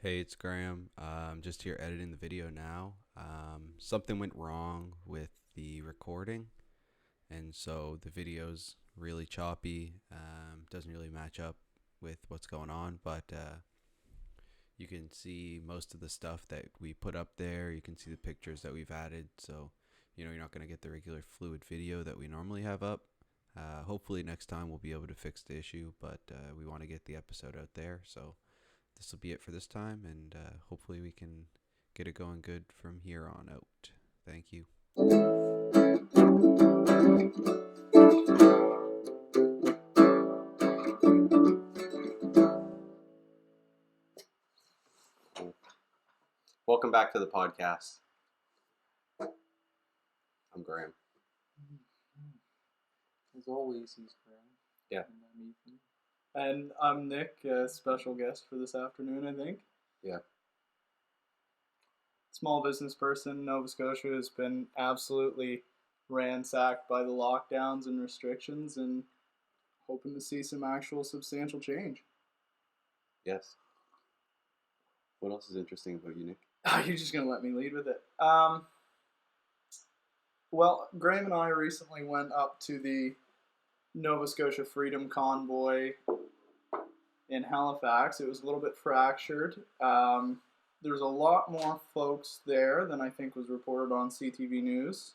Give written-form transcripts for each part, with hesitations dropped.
Hey, it's Graham. I'm just here editing the video now. Something went wrong with the recording, and so the video's really choppy. Doesn't really match up with what's going on, but you can see most of the stuff that we put up there. You can see the pictures that we've added, so you're not going to get the regular fluid video that we normally have up. Hopefully, next time we'll be able to fix the issue, but we want to get the episode out there, so this will be it for this time, and hopefully we can get it going good from here on out. Thank you. Welcome back to the podcast. I'm Graham. As always, he's Graham. Yeah. And I'm Ethan. And I'm Nick, a special guest for this afternoon, I think. Yeah. Small business person, Nova Scotia has been absolutely ransacked by the lockdowns and restrictions, and hoping to see some actual substantial change. Yes. What else is interesting about you, Nick? You're just going to let me lead with it. Well, Graham and I recently went up to the Nova Scotia Freedom Convoy in Halifax. It was a little bit fractured. There's a lot more folks there than I think was reported on CTV News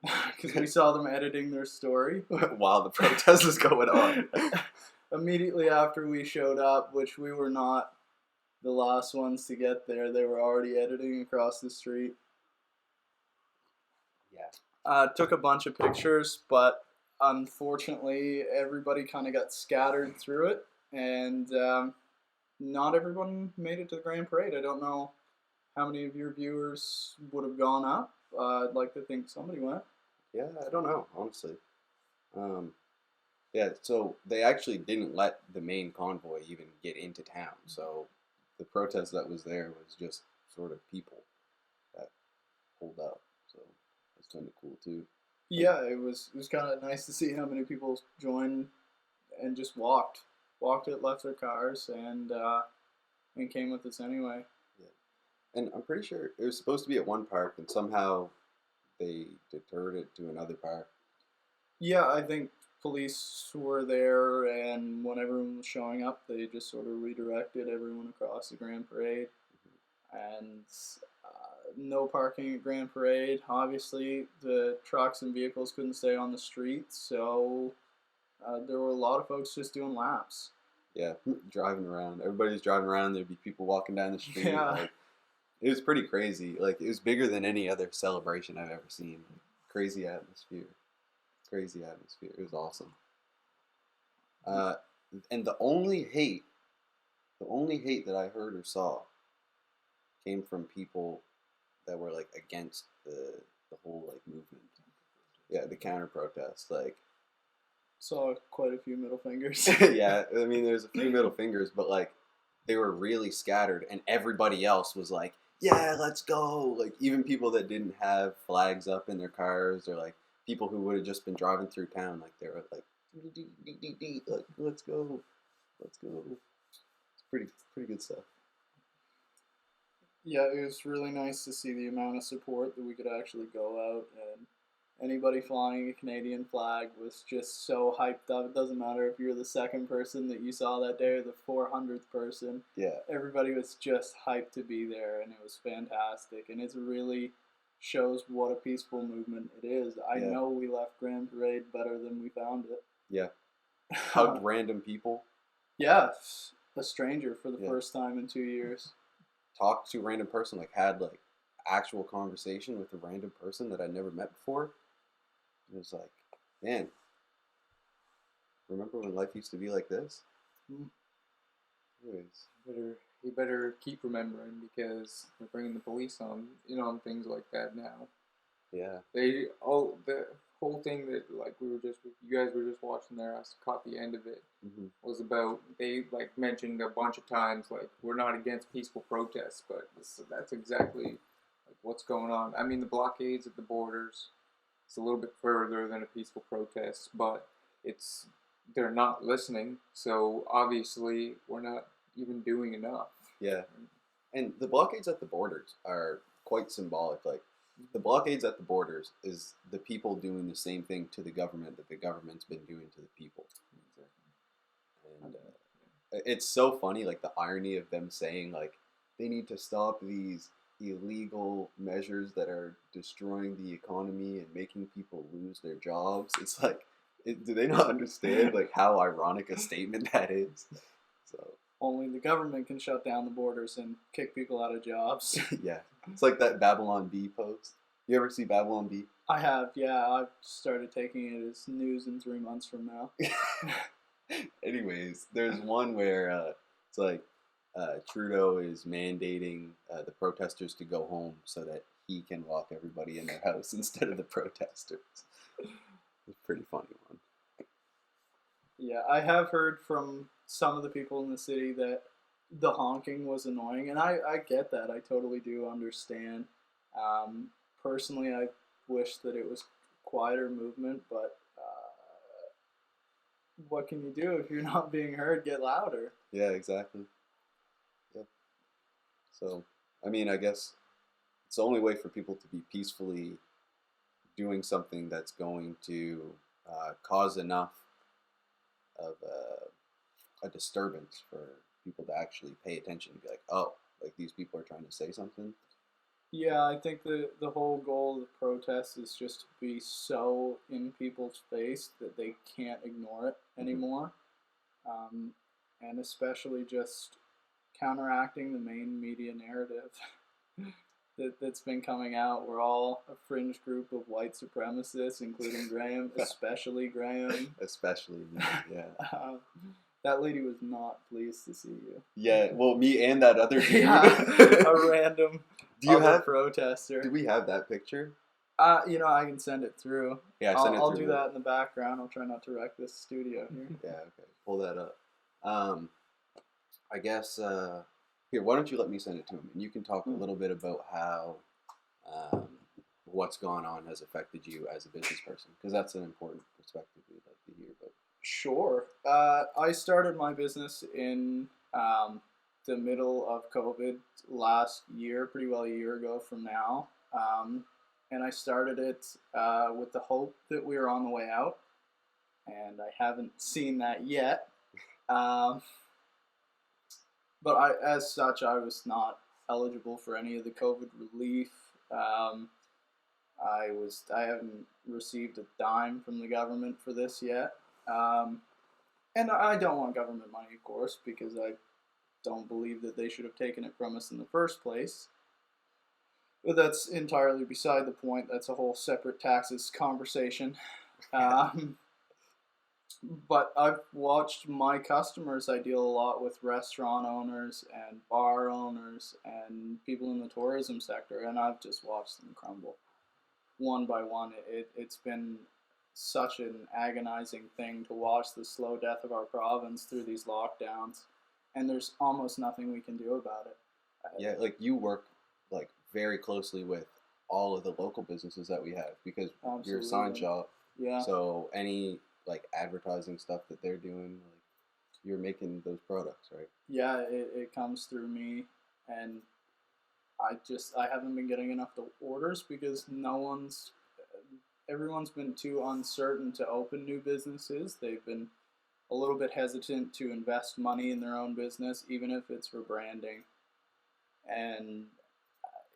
because we saw them editing their story While the protest was going on. immediately after we showed up, which we were not the last ones to get there. They were already editing across the street. Yeah. Took a bunch of pictures, but unfortunately everybody kind of got scattered through it, and not everyone made it to the Grand Parade. I don't know how many of your viewers would have gone up. I'd like to think somebody went. Yeah, I don't know, honestly. Yeah, so they actually didn't let the main convoy even get into town. So the protest that was there was just sort of people that pulled up. So that's kind of cool too. Yeah, it was kind of nice to see how many people joined and just walked it, left their cars, and came with us anyway. Yeah. And I'm pretty sure it was supposed to be at one park, and somehow they deterred it to another park. Yeah, I think police were there, and when everyone was showing up, they just sort of redirected everyone across the Grand Parade. And no parking at Grand Parade. Obviously, the trucks and vehicles couldn't stay on the street, so there were a lot of folks just doing laps. Yeah, driving around. Everybody's driving around. There'd be people walking down the street. Yeah. Like, it was pretty crazy. Like, it was bigger than any other celebration I've ever seen. Crazy atmosphere. Crazy atmosphere. It was awesome. And the only hate that I heard or saw came from people that were like against the whole like movement. Yeah, the counter protest. Like, Saw quite a few middle fingers. yeah, I mean, there's a few middle fingers, but like they were really scattered, and everybody else was like, "Yeah, let's go!" Like even people that didn't have flags up in their cars, or like people who would have just been driving through town, like they were like, like, "Let's go, let's go!" It's pretty good stuff. Yeah, it was really nice to see the amount of support that we could actually go out, and anybody flying a Canadian flag was just so hyped up. It doesn't matter if you're the second person that you saw that day or the 400th person. Yeah, Everybody was just hyped to be there, and it was fantastic. And it really shows what a peaceful movement it is. I Yeah. know we left Grand Parade better than we found it. yeah. Hugged random people, Yeah, a stranger for the Yeah. first time in 2 years. talked to a random person, like had like actual conversation with a random person that I never met before. It was like, man, remember when life used to be like this? Mm. Anyways, You better keep remembering because they're bringing the police on things like that now. yeah, The whole thing that you guys were just watching there. I caught the end of it. Was about they like mentioned a bunch of times like we're not against peaceful protests, but that's exactly like what's going on. I mean the blockades at the borders. It's a little bit further than a peaceful protest, but they're not listening. So obviously we're not even doing enough. yeah. And the blockades at the borders are quite symbolic. Like, the blockades at the borders is the people doing the same thing to the government that the government's been doing to the people. And it's so funny, like, the irony of them saying, like, they need to stop these illegal measures that are destroying the economy and making people lose their jobs. It's like, do they not understand, like, how ironic a statement that is? So Only the government can shut down the borders and kick people out of jobs. yeah, it's like that Babylon Bee post. You ever see Babylon Bee? I have, yeah. I've started taking it as news in 3 months from now. Anyways, there's one where it's like Trudeau is mandating the protesters to go home so that he can lock everybody in their house instead of the protesters. It's a pretty funny one. Yeah, I have heard from some of the people in the city that the honking was annoying, and I get that. I totally do understand. Personally, I wish that it was quieter movement, but what can you do if you're not being heard? Get louder. Yeah, exactly. Yep. So, I mean, I guess it's the only way for people to be peacefully doing something that's going to cause enough of a disturbance for people to actually pay attention and be like, oh, like, these people are trying to say something. Yeah, I think the whole goal of the protest is just to be so in people's face that they can't ignore it anymore. And especially just counteracting the main media narrative that's been coming out. We're all a fringe group of white supremacists, including Graham, especially Graham. Especially me, yeah. That lady was not pleased to see you. Yeah, well, me and that other dude. A random protester. Do we have that picture? I can send it through. Yeah, I'll do that in the background. I'll try not to wreck this studio here. Yeah, okay. Pull that up. I guess, here, why don't you let me send it to him, and you can talk a little bit about how what's gone on has affected you as a business person, because that's an important perspective we'd like to hear about. Sure. I started my business in the middle of COVID last year, pretty well a year ago from now. And I started it with the hope that we were on the way out. And I haven't seen that yet. But as such, I was not eligible for any of the COVID relief. I haven't received a dime from the government for this yet. And I don't want government money, of course, because I don't believe that they should have taken it from us in the first place. But that's entirely beside the point. That's a whole separate taxes conversation. But I've watched my customers. I deal a lot with restaurant owners and bar owners and people in the tourism sector, and I've just watched them crumble one by one. It's been such an agonizing thing to watch the slow death of our province through these lockdowns, and there's almost nothing we can do about it. Yeah, like, you work like very closely with all of the local businesses that we have, because you're a sign shop. Yeah. So any like advertising stuff that they're doing, like, you're making those products, right? Yeah, it comes through me, and I haven't been getting enough orders because everyone's been too uncertain to open new businesses. They've been a little bit hesitant to invest money in their own business, even if it's for branding. And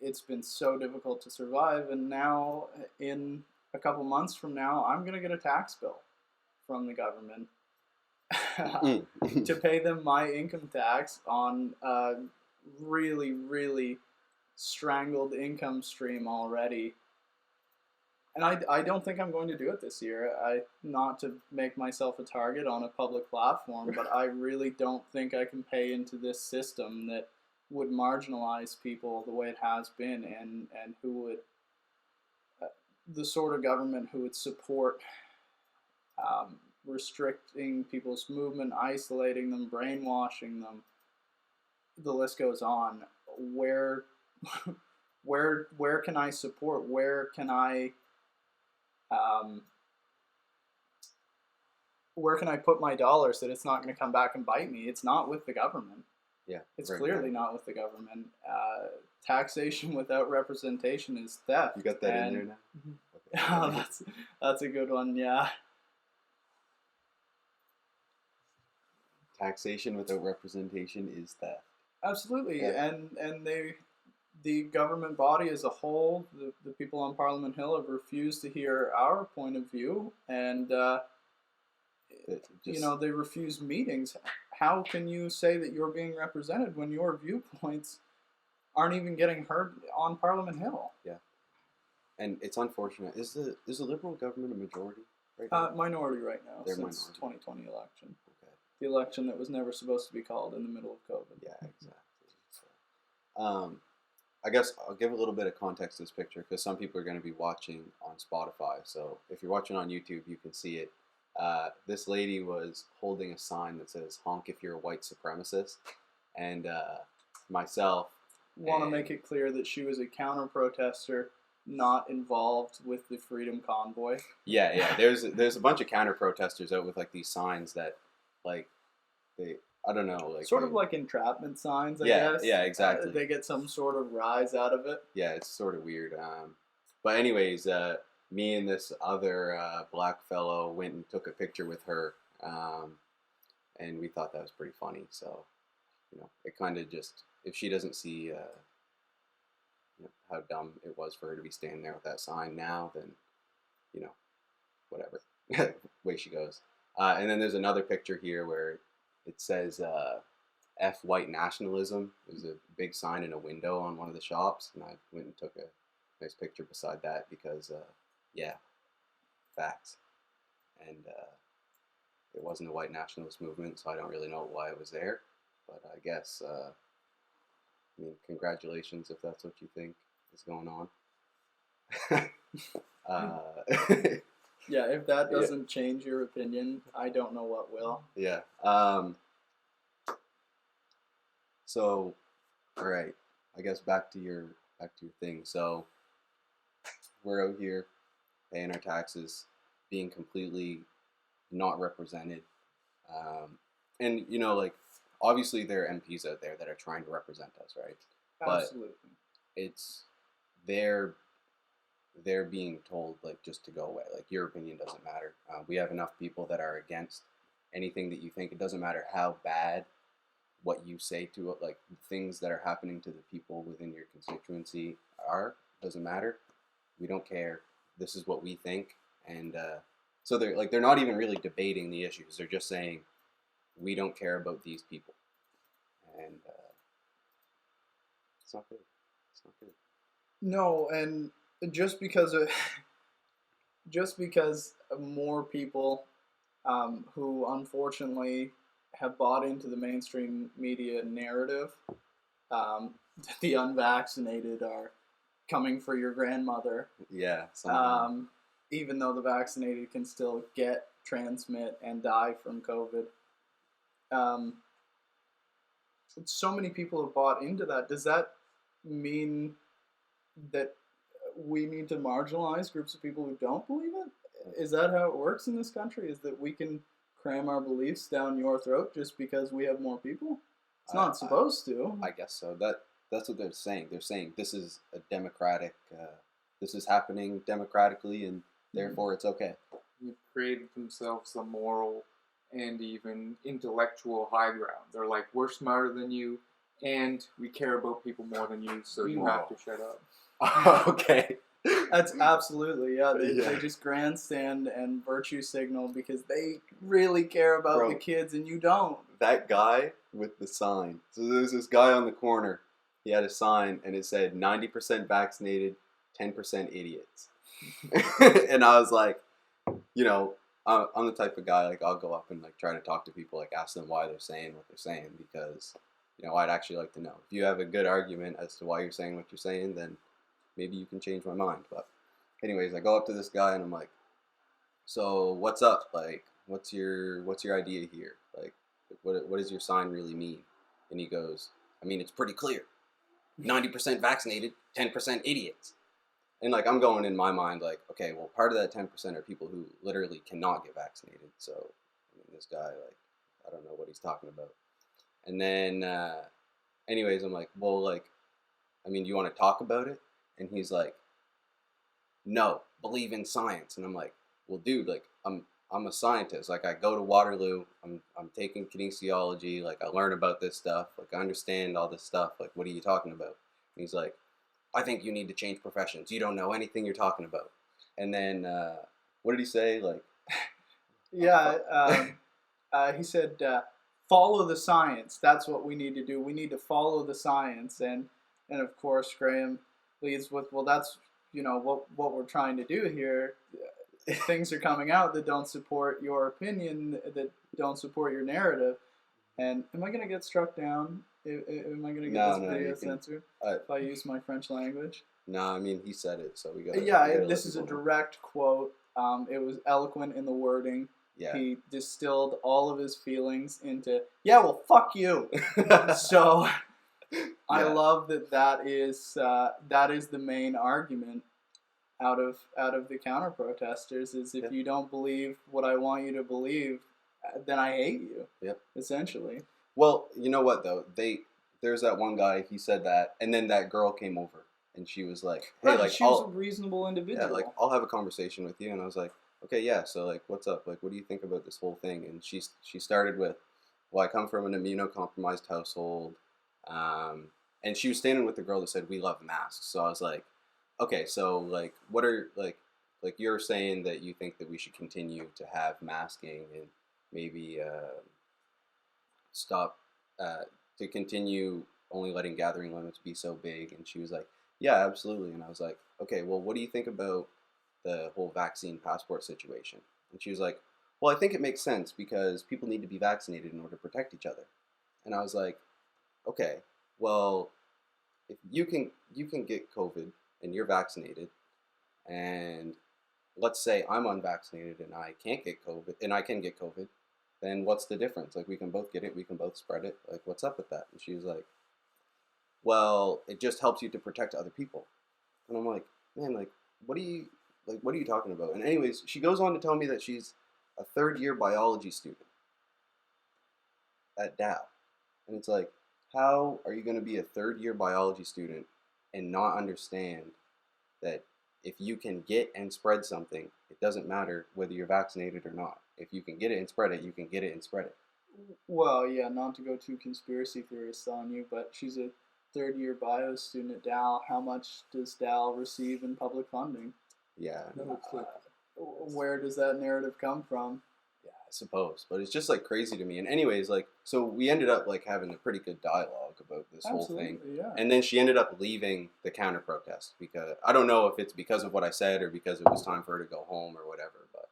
it's been so difficult to survive. And now, in a couple months from now, I'm going to get a tax bill from the government to pay them my income tax on a really, really strangled income stream already. And I don't think I'm going to do it this year. Not to make myself a target on a public platform, but I really don't think I can pay into this system that would marginalize people the way it has been, and who would, the sort of government who would support restricting people's movement, isolating them, brainwashing them. The list goes on. Where can I support? Where can I put my dollars that it's not going to come back and bite me? It's not with the government. Yeah. It's right clearly now. not with the government. Taxation without representation is theft. You got that in and, there now? Oh, Okay. that's a good one. Yeah. Taxation without representation is theft. Absolutely. Yeah. And the government body as a whole, the people on Parliament Hill have refused to hear our point of view, and they refuse meetings. How can you say that you're being represented when your viewpoints aren't even getting heard on Parliament Hill? Yeah, and it's unfortunate. Is the Liberal government a majority right now? Minority right now. They're since minority. 2020 election. Okay. The election that was never supposed to be called in the middle of COVID. Yeah, exactly. So, I guess I'll give a little bit of context to this picture because some people are going to be watching on Spotify. So if you're watching on YouTube, you can see it. This lady was holding a sign that says "Honk if you're a white supremacist," and myself want to make it clear that she was a counter-protester, not involved with the Freedom Convoy. Yeah. There's a bunch of counter-protesters out with like these signs that, like, I don't know, like sort of like entrapment signs. I yeah, guess. Yeah, exactly. They get some sort of rise out of it. Yeah, it's sort of weird. But anyways, me and this other black fellow went and took a picture with her, and we thought that was pretty funny. So, it kind of just, if she doesn't see how dumb it was for her to be standing there with that sign now, then whatever. Way she goes. And then there's another picture here where it says F white nationalism. There's a big sign in a window on one of the shops, and I went and took a nice picture beside that because, facts. And it wasn't a white nationalist movement, so I don't really know why it was there. But I guess, congratulations if that's what you think is going on. Yeah, if that doesn't change your opinion, I don't know what will. Yeah. So, all right. I guess back to your thing. So, we're out here paying our taxes, being completely not represented, and like obviously there are MPs out there that are trying to represent us, right? Absolutely. But it's they're being told like just to go away. Like your opinion doesn't matter. We have enough people that are against anything that you think. It doesn't matter how bad what you say to it, like things that are happening to the people within your constituency are. Doesn't matter. We don't care. This is what we think, and so they're not even really debating the issues. They're just saying we don't care about these people, and it's not good. It's not good. No, and just because more people who unfortunately have bought into the mainstream media narrative that the unvaccinated are coming for your grandmother. Yeah. Even though the vaccinated can still transmit, and die from COVID. So many people have bought into that. Does that mean that we need to marginalize groups of people who don't believe it? Is that how it works in this country? Is that we can cram our beliefs down your throat just because we have more people? It's not supposed to. I guess so. That's what they're saying. They're saying this is a democratic, this is happening democratically, and therefore it's okay. They've created themselves a moral and even intellectual high ground. They're like, we're smarter than you, and we care about people more than you, so you have to shut up. Okay. That's absolutely, yeah. They just grandstand and virtue signal because they really care about the kids and you don't. That guy with the sign. So there's this guy on the corner. He had a sign and it said 90% vaccinated, 10% idiots. And I was like, I'm the type of guy, like, I'll go up and like try to talk to people, like ask them why they're saying what they're saying, because, I'd actually like to know. If you have a good argument as to why you're saying what you're saying, then maybe you can change my mind. But anyways, I go up to this guy and I'm like, so what's up? Like, what's your idea here? Like, what does your sign really mean? And he goes, I mean, it's pretty clear. 90% vaccinated, 10% idiots. And like, I'm going in my mind like, okay, well, part of that 10% are people who literally cannot get vaccinated. So, I mean, this guy, like, I don't know what he's talking about. And then, anyways, I'm like, well, like, I mean, do you want to talk about it? And he's like, no, believe in science. And I'm like, well, dude, like, I'm a scientist. Like, I go to Waterloo. I'm taking kinesiology. Like, I learn about this stuff. Like, I understand all this stuff. Like, what are you talking about? And he's like, I think you need to change professions. You don't know anything you're talking about. And then, what did he say? Like, Yeah, he said, follow the science. That's what we need to do. We need to follow the science. And of course, Graham leads with, well, that's, what we're trying to do here. Things are coming out that don't support your opinion, that don't support your narrative. And am I going to get struck down? Am I going to get this video censored if I use my French language? No, I mean, he said it, so we got. Yeah, this is a direct quote. It was eloquent in the wording. Yeah. He distilled all of his feelings into, yeah, well, fuck you. So I love that is the main argument out of the counter protesters is if you don't believe what I want you to believe, then I hate you. Yep. Essentially. Well, you know what though? There's that one guy, he said that, and then that girl came over and she was like, hey, like, she was a reasonable individual. Yeah, like, I'll have a conversation with you. And I was like, okay, yeah, so like, what's up? Like, what do you think about this whole thing? And she started with, well, I come from an immunocompromised household. And she was standing with the girl that said, we love masks. So I was like, okay, so like, what are, like you're saying that you think that we should continue to have masking and maybe stop, to continue only letting gathering limits be so big. And she was like, yeah, absolutely. And I was like, okay, well, what do you think about the whole vaccine passport situation? And she was like, well, I think it makes sense because people need to be vaccinated in order to protect each other. And I was like, okay, well, if you can get COVID and you're vaccinated, and let's say I'm unvaccinated and I can't get COVID, and I can get COVID, then what's the difference? Like, we can both get it, we can both spread it. Like, what's up with that? And she was like, well, it just helps you to protect other people. And I'm like, man, like, what are you talking about? And anyways, she goes on to tell me that she's a third-year biology student at Dow. And it's like, how are you going to be a third-year biology student and not understand that if you can get and spread something, it doesn't matter whether you're vaccinated or not. If you can get it and spread it, you can get it and spread it. Well, yeah, not to go too conspiracy theorist on you, but she's a third-year bio student at Dow. How much does Dow receive in public funding? Yeah. Where does that narrative come from? Yeah, I suppose. But it's just, like, crazy to me. And anyways, like, so we ended up, like, having a pretty good dialogue about this whole thing. Yeah. And then she ended up leaving the counter-protest because, I don't know if it's because of what I said or because it was time for her to go home or whatever, but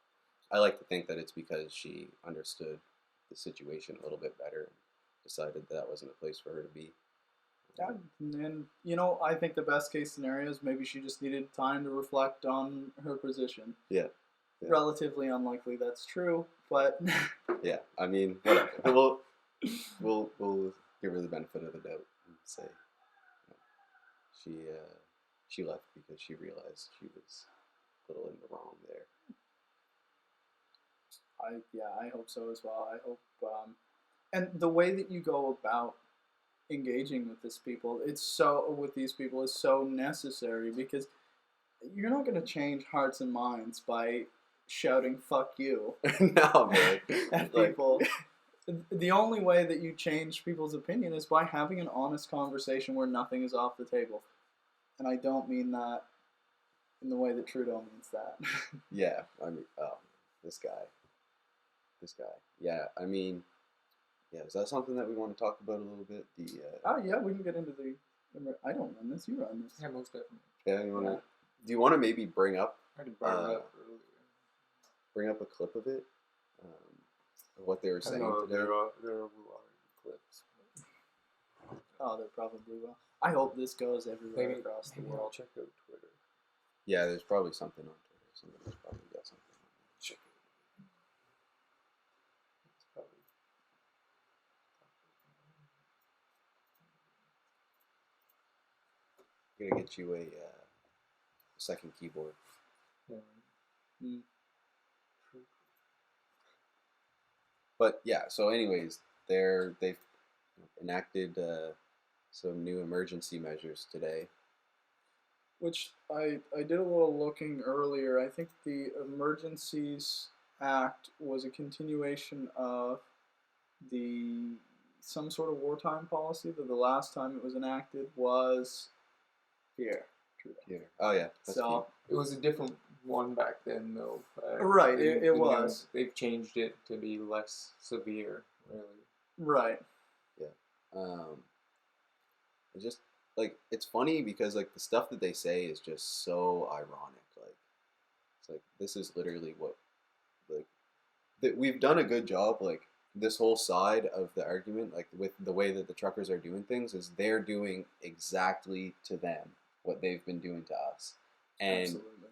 I like to think that it's because she understood the situation a little bit better and decided that wasn't a place for her to be. Yeah, and I think the best case scenario is maybe she just needed time to reflect on her position. Yeah. Relatively unlikely that's true, but yeah, I mean, whatever. we'll give her the benefit of the doubt and say she left because she realized she was a little in the wrong there. I hope so as well. I hope, and the way that you go about engaging with these people is so necessary because you're not going to change hearts and minds by shouting "fuck you" no, man. at people. The only way that you change people's opinion is by having an honest conversation where nothing is off the table. And I don't mean that in the way that Trudeau means that. Yeah, I mean, this guy. Yeah, I mean, yeah, is that something that we want to talk about a little bit? Yeah, we can get into the. I don't run this. You run this. Yeah, most definitely. Yeah, do you want to maybe bring up? I already brought it up earlier. Bring up a clip of it, of what they were saying today. There are clips. Oh, there probably will. I hope this goes everywhere across the world. I'll check out Twitter. Yeah, there's probably something on Twitter. Somebody's probably got something on there. Check it. I'm gonna get you a second keyboard. But yeah, so anyways, they've enacted some new emergency measures today. Which I did a little looking earlier. I think the Emergencies Act was a continuation of some sort of wartime policy that the last time it was enacted was here. Here. Oh yeah. That's So It was a different one back then, though. right, it was. They've changed it to be less severe, really. Right. Yeah. It just like it's funny because like the stuff that they say is just so ironic. Like it's like this is literally what like that we've done a good job. Like this whole side of the argument, like with the way that the truckers are doing things, is they're doing exactly to them what they've been doing to us, and Absolutely.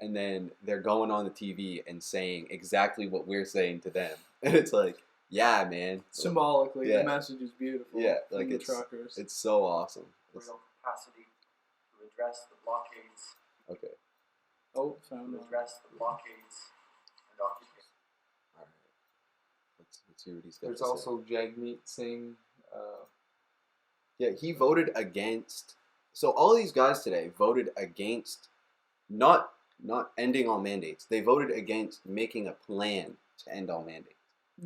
and then they're going on the TV and saying exactly what we're saying to them, and it's like, yeah, man. Symbolically, Yeah. the message is beautiful. Yeah, from like the it's truckers. it's so awesome. Real capacity to address the blockades, Okay. Oh, found to one. address the blockades and occupation. All right. Let's see what he's got. There's to say. also Jagmeet Singh. Yeah, he voted against. So all these guys today voted against not ending all mandates. They voted against making a plan to end all mandates.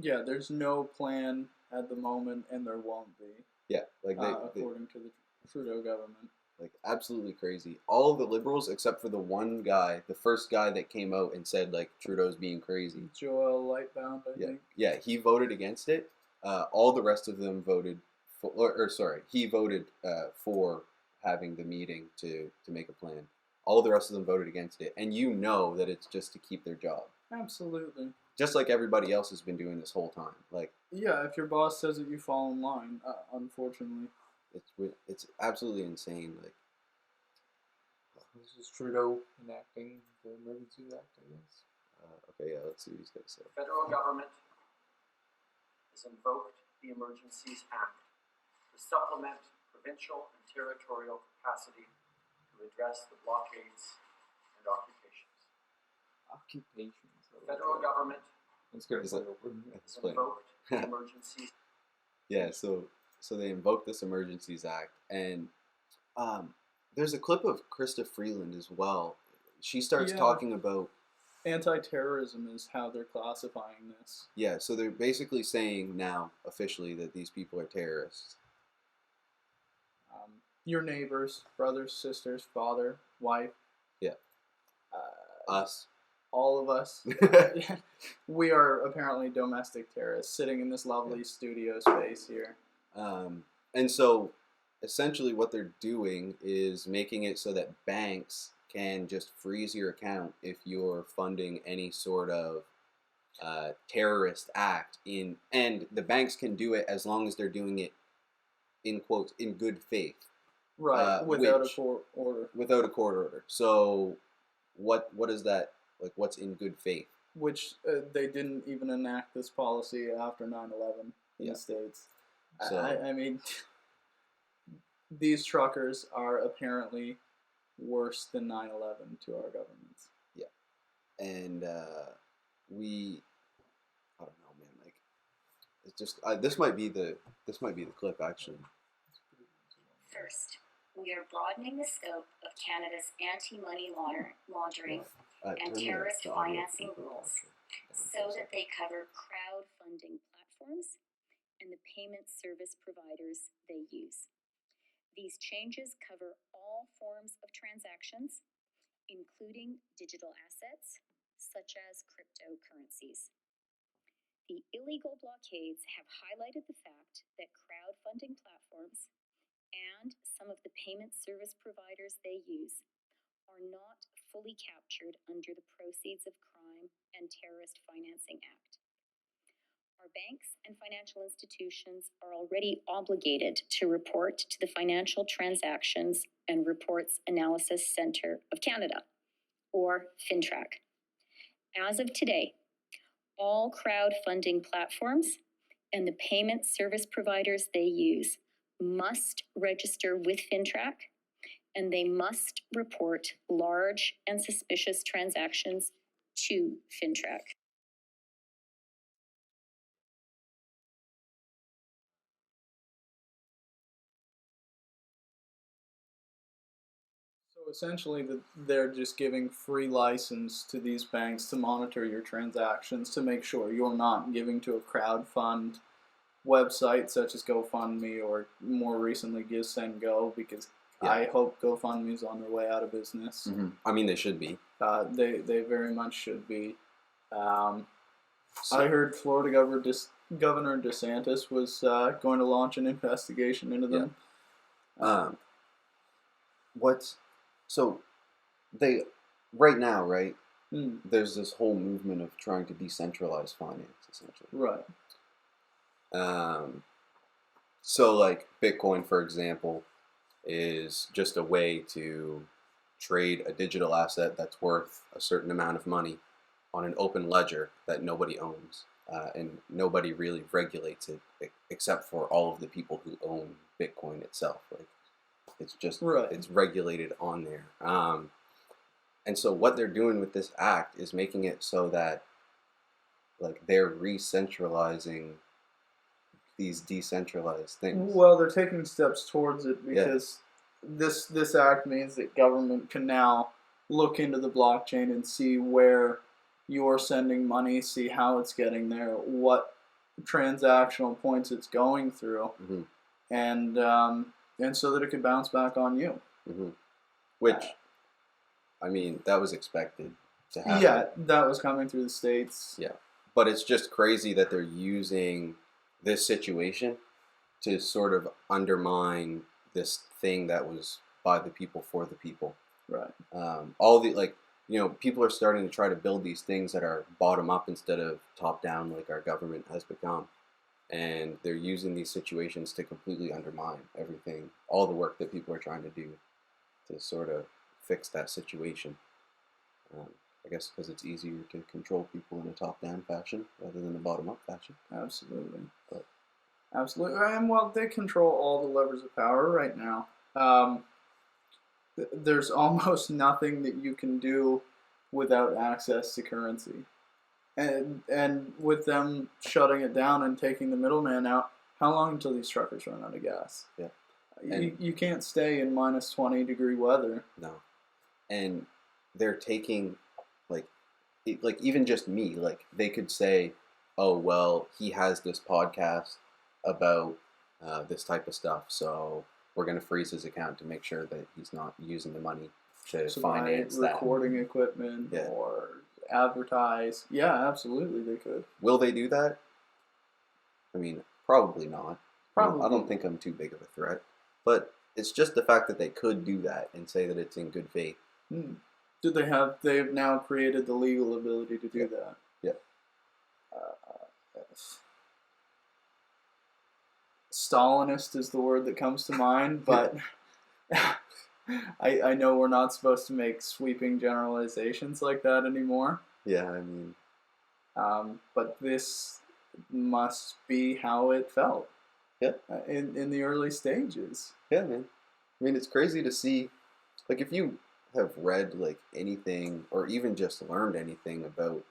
Yeah, there's no plan at the moment, and there won't be. Yeah, like they according to the Trudeau government. like absolutely crazy. All of the liberals except for the one guy, the first guy that came out and said like Trudeau's being crazy. Joel Lightbound, I think. Yeah, he voted against it. All the rest of them voted for, or sorry, he voted for having the meeting to make a plan. All the rest of them voted against it, and you know that it's just to keep their job. Absolutely. Just like everybody else has been doing this whole time. Like Yeah, if your boss says it, you fall in line. Unfortunately. it's absolutely insane. Like This is Trudeau enacting the Emergencies Act, I guess. okay, yeah, let's see what he's got to say. The federal government has invoked the Emergencies Act to supplement provincial and territorial capacity to address the blockades and occupations. Occupations. The federal government It's going to Is say it- over. has Explain. invoked the Emergencies Yeah, so they invoked this Emergencies Act, and there's a clip of Krista Freeland as well. She starts Yeah. talking about Anti-terrorism is how they're classifying this. yeah, so they're basically saying now officially that these people are terrorists. Your neighbors, brothers, sisters, father, wife. Yeah. Us. All of us. We are apparently domestic terrorists sitting in this lovely studio space here. And so essentially what they're doing is making it so that banks can just freeze your account if you're funding any sort of terrorist act and the banks can do it as long as they're doing it in quotes in good faith. Right, without a court order. Without a court order. So what is that, like what's in good faith? Which they didn't even enact this policy after 9/11 in the States. So, I mean, these truckers are apparently worse than 9/11 to our governments. Yeah. And I don't know, man, like it's just this might be the clip actually. First, we are broadening the scope of Canada's anti-money laundering and terrorist financing rules so that they cover crowdfunding platforms and the payment service providers they use. These changes cover all forms of transactions, including digital assets, such as cryptocurrencies. The illegal blockades have highlighted the fact that crowdfunding platforms and some of the payment service providers they use are not fully captured under the Proceeds of Crime and Terrorist Financing Act. Our banks and financial institutions are already obligated to report to the Financial Transactions and Reports Analysis Centre of Canada, or FINTRAC. As of today, all crowdfunding platforms and the payment service providers they use must register with FINTRAC, and they must report large and suspicious transactions to FINTRAC. essentially, they're just giving free license to these banks to monitor your transactions to make sure you're not giving to a crowdfund website such as GoFundMe or more recently GiveSendGo, because I hope GoFundMe's on their way out of business. Mm-hmm. I mean, they should be. They very much should be. I heard Florida Governor DeSantis was going to launch an investigation into them. So they right now, right? There's this whole movement of trying to decentralize finance, essentially. Right. So like Bitcoin, for example, is just a way to trade a digital asset that's worth a certain amount of money on an open ledger that nobody owns, and nobody really regulates it except for all of the people who own Bitcoin itself. Like, it's just it's regulated on there. And so what they're doing with this act is making it so that like they're re-centralizing these decentralized things. Well, they're taking steps towards it because this act means that government can now look into the blockchain and see where you're sending money, see how it's getting there, what transactional points it's going through, and so that it could bounce back on you. Which, I mean, that was expected to happen. Yeah, that was coming through the States. Yeah, but it's just crazy that they're using this situation to sort of undermine this thing that was by the people for the people. Right. All the people are starting to try to build these things that are bottom up instead of top down, like our government has become, and they're using these situations to completely undermine everything, all the work that people are trying to do to sort of fix that situation. I guess because it's easier to control people in a top-down fashion rather than a bottom-up fashion. Absolutely. Absolutely. And well, they control all the levers of power right now. There's almost nothing that you can do without access to currency. And with them shutting it down and taking the middleman out, how long until these truckers run out of gas? Yeah. You can't stay in minus 20 degree weather. No. And they're taking, like even just me, like they could say, oh, well, he has this podcast about this type of stuff, so we're going to freeze his account to make sure that he's not using the money to finance that. Recording equipment or advertise. Yeah, absolutely they could. Will they do that? I mean, probably not. Probably. I don't think I'm too big of a threat. But it's just the fact that they could do that and say that it's in good faith. They've now created the legal ability to do that. Yeah. Stalinist is the word that comes to mind, but I know we're not supposed to make sweeping generalizations like that anymore. Yeah, I mean... but this must be how it felt. Yeah. In the early stages. Yeah, man. I mean, it's crazy to see, like, if you have read, like, anything, or even just learned anything about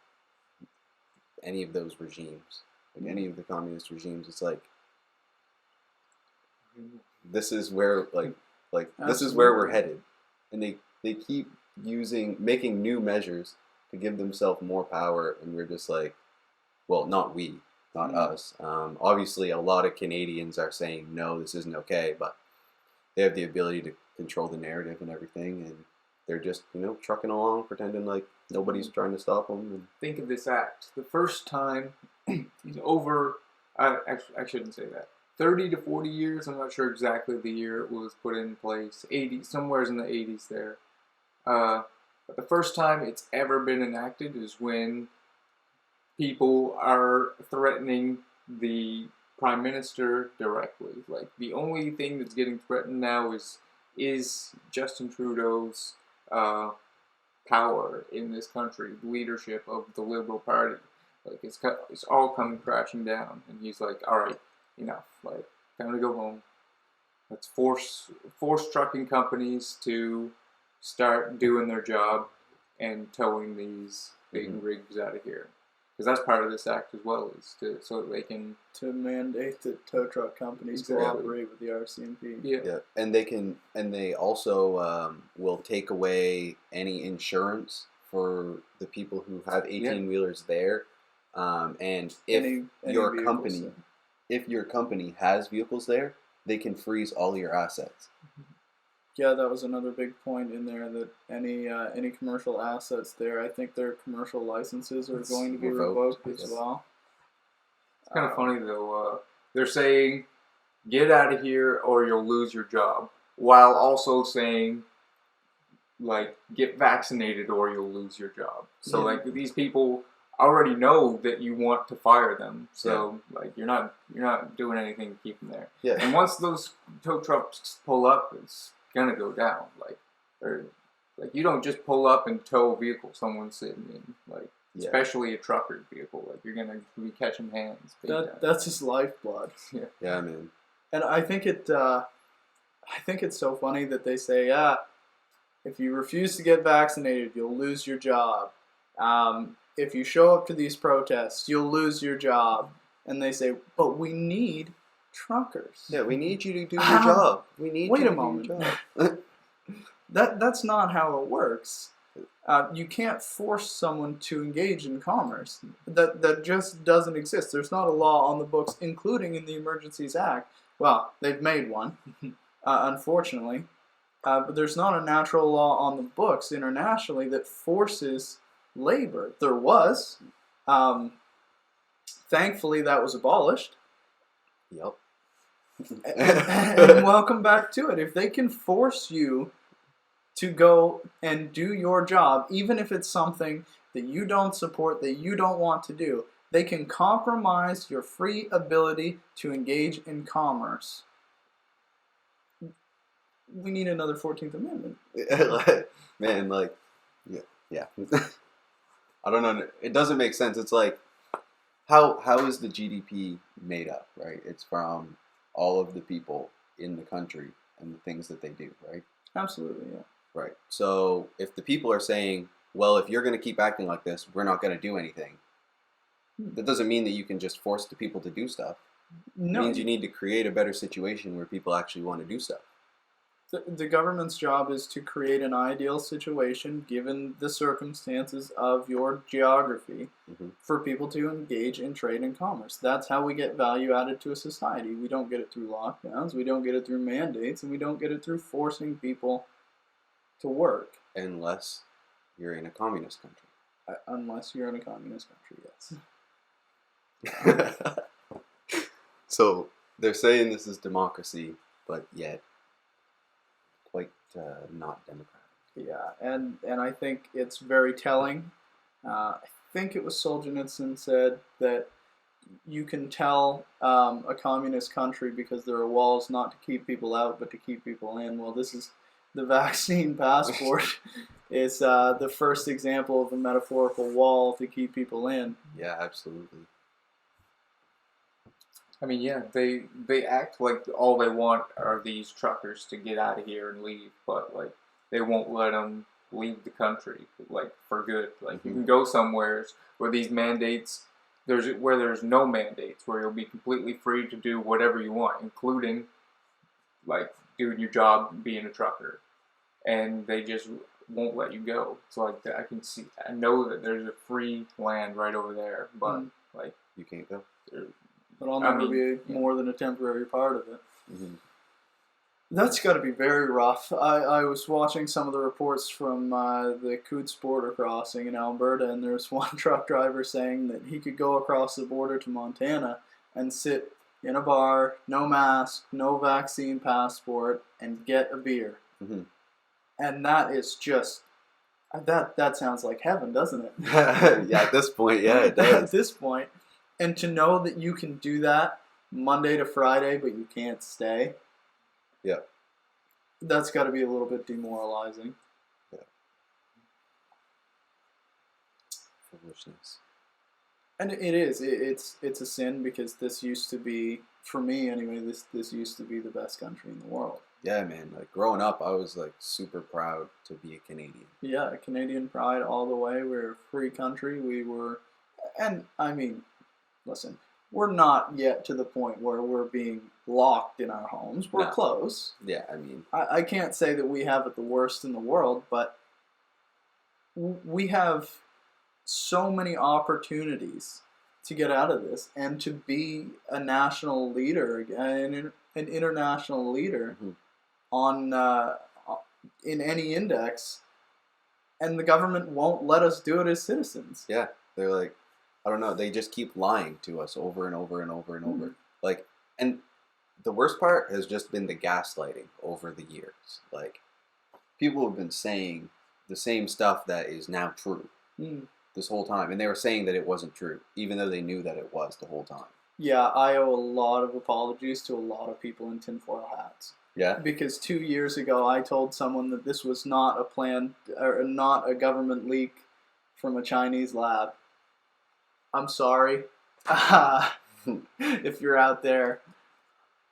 any of those regimes, like, any of the communist regimes, it's like, this is where, this is where we're headed. And they keep making new measures to give themselves more power, and we're just like, well, not us. Obviously, a lot of Canadians are saying, no, this isn't okay, but they have the ability to control the narrative and everything, and they're just, trucking along, pretending like nobody's trying to stop them. And think of this act. The first time over, I shouldn't say that, 30 to 40 years, I'm not sure exactly the year it was put in place, 80, somewhere's in the 80s there. But the first time it's ever been enacted is when people are threatening the Prime Minister directly. Like, the only thing that's getting threatened now is Justin Trudeau's power in this country, the leadership of the Liberal Party. Like, it's all coming crashing down, and he's like, all right, enough. Like, time to go home. Let's force trucking companies to start doing their job and towing these big rigs out of here. because that's part of this act as well, is so that they can mandate that tow truck companies cooperate with the RCMP. Yeah. And they also will take away any insurance for the people who have 18-wheelers there. And if your company has vehicles there, they can freeze all your assets. Yeah, that was another big point in there, that any commercial assets there, I think their commercial licenses are going to be revoked as well. It's kind of funny though. They're saying, "Get out of here, or you'll lose your job," while also saying, like, "Get vaccinated, or you'll lose your job." So like these people already know that you want to fire them, so like you're not doing anything to keep them there. Yeah. And once those tow trucks pull up, it's gonna go down. Like you don't just pull up and tow a vehicle someone's sitting in, like especially a trucker vehicle. Like you're gonna be catching hands. That's his lifeblood. Yeah, man. And I think it's so funny that they say, if you refuse to get vaccinated, you'll lose your job. If you show up to these protests, you'll lose your job. And they say, but we need truckers. Yeah, we need you to do your job. Wait a moment. That's not how it works. You can't force someone to engage in commerce. That just doesn't exist. There's not a law on the books, including in the Emergencies Act. Well, they've made one, unfortunately. But there's not a natural law on the books internationally that forces labor. There was. Thankfully, that was abolished. Yep. And welcome back to it. If they can force you to go and do your job, even if it's something that you don't support, that you don't want to do, they can compromise your free ability to engage in commerce. We need another 14th Amendment. Man, like, yeah. I don't know. It doesn't make sense. It's like, how is the GDP made up, right? It's from all of the people in the country and the things that they do, right? Absolutely, yeah. Right. So if the people are saying, well, if you're going to keep acting like this, we're not going to do anything, that doesn't mean that you can just force the people to do stuff. No. It means you need to create a better situation where people actually want to do stuff. The government's job is to create an ideal situation, given the circumstances of your geography, for people to engage in trade and commerce. That's how we get value added to a society. We don't get it through lockdowns, we don't get it through mandates, and we don't get it through forcing people to work. Unless you're in a communist country. Unless you're in a communist country, yes. So they're saying this is democracy, but yet quite not democratic. Yeah, and I think it's very telling. I think it was Solzhenitsyn said that you can tell a communist country because there are walls not to keep people out, but to keep people in. Well, this is the vaccine passport. Is the first example of a metaphorical wall to keep people in. Yeah, absolutely. I mean, yeah, they act like all they want are these truckers to get out of here and leave, but like they won't let them leave the country, like for good. Like you can go somewhere where these mandates, where there's no mandates, where you'll be completely free to do whatever you want, including like doing your job being a trucker, and they just won't let you go. So like I know that there's a free land right over there, but like you can't go. But I'll never be more than a temporary part of it. That's got to be very rough. I was watching some of the reports from the Coutts border crossing in Alberta, and there's one truck driver saying that he could go across the border to Montana and sit in a bar, no mask, no vaccine passport, and get a beer. And that is just, that sounds like heaven, doesn't it? Yeah, at this point, yeah, it does. At this point. And to know that you can do that Monday to Friday, but you can't stay. Yeah. That's got to be a little bit demoralizing. Yeah. Foolishness. And it is. It's a sin because this used to be, for me anyway, this used to be the best country in the world. Yeah, man. Like growing up, I was like super proud to be a Canadian. Yeah, Canadian pride all the way. We're a free country. We were, And I mean, listen, we're not yet to the point where we're being locked in our homes. We're No. close. Yeah, I mean, I can't say that we have it the worst in the world, but we have so many opportunities to get out of this and to be a national leader, an international leader on in any index, and the government won't let us do it as citizens. yeah, they're like, I don't know, they just keep lying to us over and over and over and over. Like, and the worst part has just been the gaslighting over the years. Like, people have been saying the same stuff that is now true this whole time, and they were saying that it wasn't true, even though they knew that it was the whole time. Yeah, I owe a lot of apologies to a lot of people in tinfoil hats. Yeah. Because 2 years ago, I told someone that this was not a plan or not a government leak from a Chinese lab. I'm sorry. If you're out there,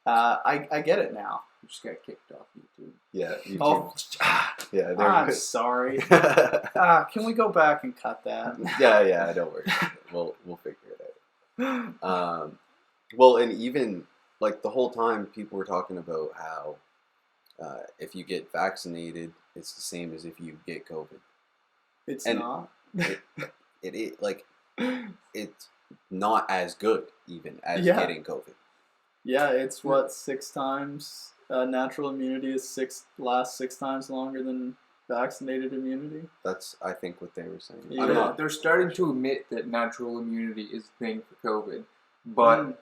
I get it now. You just got kicked off YouTube. Yeah. YouTube. Oh, Yeah. I'm sorry. Can we go back and cut that? Yeah. Don't worry. We'll figure it out. Well, and even like the whole time, people were talking about how if you get vaccinated, it's the same as if you get COVID. It's And not. It like it's not as good even as Yeah. getting COVID. Yeah, it's what, 6 times natural immunity is lasts 6 times longer than vaccinated immunity. That's I think what they were saying. Yeah. I'm not. They're starting to admit that natural immunity is a thing for COVID, but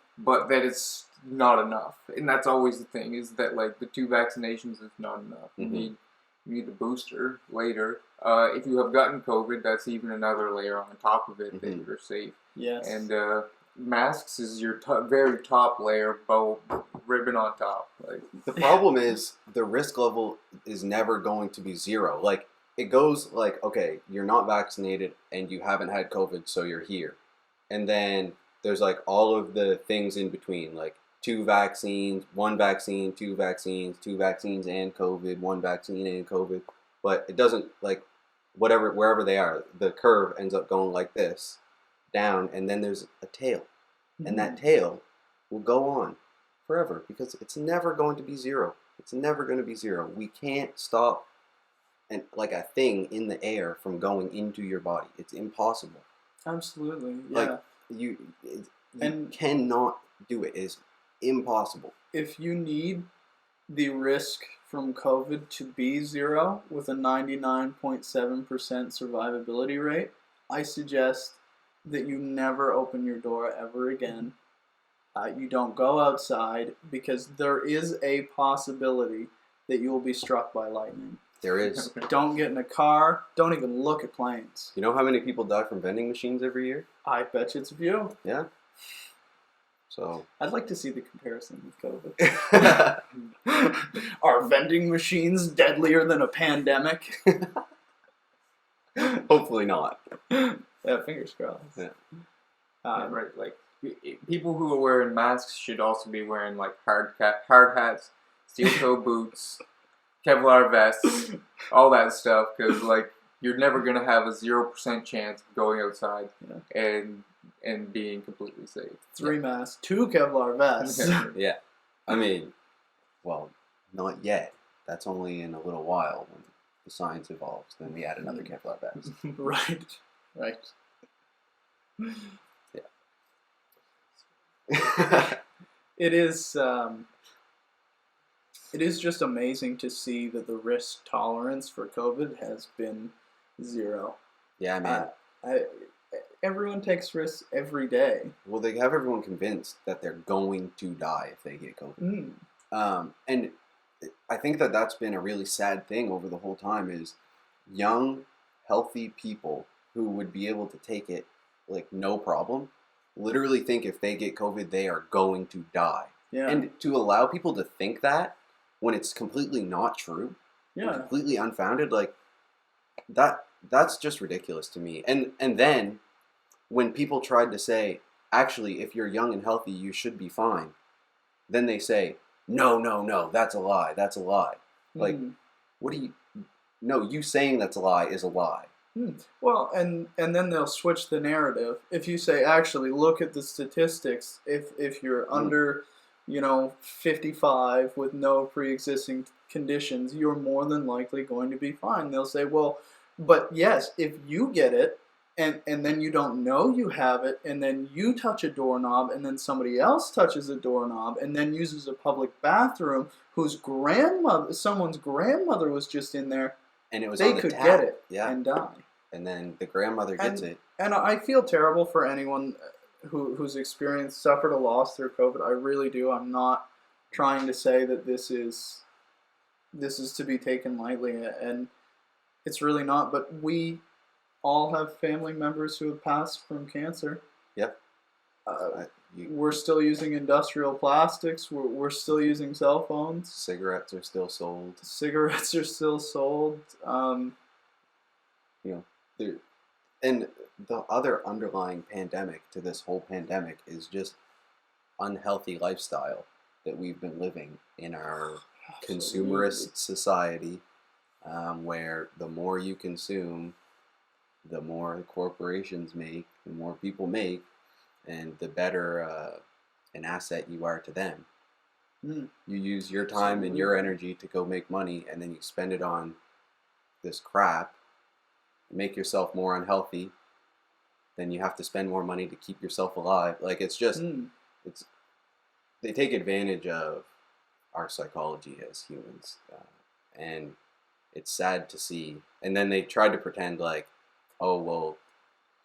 that it's not enough. And that's always the thing, is that like the 2 vaccinations is not enough. You need the booster later. If you have gotten COVID, that's even another layer on top of it that you're safe. Yes. And masks is your very top layer, bow ribbon on top. Like The problem is the risk level is never going to be 0. Like it goes like, okay, you're not vaccinated and you haven't had COVID, so you're here. And then there's like all of the things in between, like 2 vaccines, 1 vaccine, 2 vaccines, 2 vaccines and COVID, 1 vaccine and COVID. But it doesn't, like, wherever they are, the curve ends up going like this, down, and then there's a tail. And that tail will go on forever because it's never going to be 0. It's never going to be 0. We can't stop like a thing in the air from going into your body. It's impossible. Absolutely. Yeah. Like you cannot do it. It's impossible. If you need the risk from COVID to be 0 with a 99.7% survivability rate, I suggest that you never open your door ever again. You don't go outside because there is a possibility that you will be struck by lightning. There is. Don't get in a car. Don't even look at planes. You know how many people die from vending machines every year? I bet you it's a few. Yeah. So I'd like to see the comparison with COVID. Are vending machines deadlier than a pandemic? hopefully not. Yeah, fingers crossed. Yeah. right, like people who are wearing masks should also be wearing like hard hats, steel toe boots, Kevlar vests, all that stuff, because like you're never gonna have a 0% chance of going outside and being completely safe. 3 masks, 2 Kevlar vests. Yeah. I mean, well, not yet. That's only in a little while when the science evolves. Then we add another Kevlar vest. Right. Yeah. It is just amazing to see that the risk tolerance for COVID has been 0. Yeah, man. Everyone takes risks every day. Well, they have everyone convinced that they're going to die if they get COVID. And I think that that's been a really sad thing over the whole time is young, healthy people who would be able to take it like no problem literally think if they get COVID, they are going to die. Yeah. And to allow people to think that when it's completely not true, and completely unfounded, like that's just ridiculous to me. And then when people tried to say, actually, if you're young and healthy, you should be fine, then they say, no, that's a lie. That's a lie. Like, what do you... No, you saying that's a lie is a lie. Well, and then they'll switch the narrative. If you say, actually, look at the statistics. If you're under, 55 with no pre-existing conditions, you're more than likely going to be fine. They'll say, well, but yes, if you get it, and then you don't know you have it, and then you touch a doorknob, and then somebody else touches a doorknob, and then uses a public bathroom someone's grandmother was just in there, and it was they on the could tap. get it Yeah. and die. And then the grandmother gets it. And I feel terrible for anyone who's suffered a loss through COVID. I really do. I'm not trying to say that this is to be taken lightly, and it's really not. But we all have family members who have passed from cancer. Yep. We're still using industrial plastics. We're still using cell phones. Cigarettes are still sold. And the other underlying pandemic to this whole pandemic is just unhealthy lifestyle that we've been living in our consumerist society, where the more you consume, the more the corporations make, the more people make, and the better an asset you are to them. You use your time and your energy to go make money, and then you spend it on this crap, make yourself more unhealthy, then you have to spend more money to keep yourself alive. Like, it's just, they take advantage of our psychology as humans, and it's sad to see. And then they tried to pretend like, oh, well,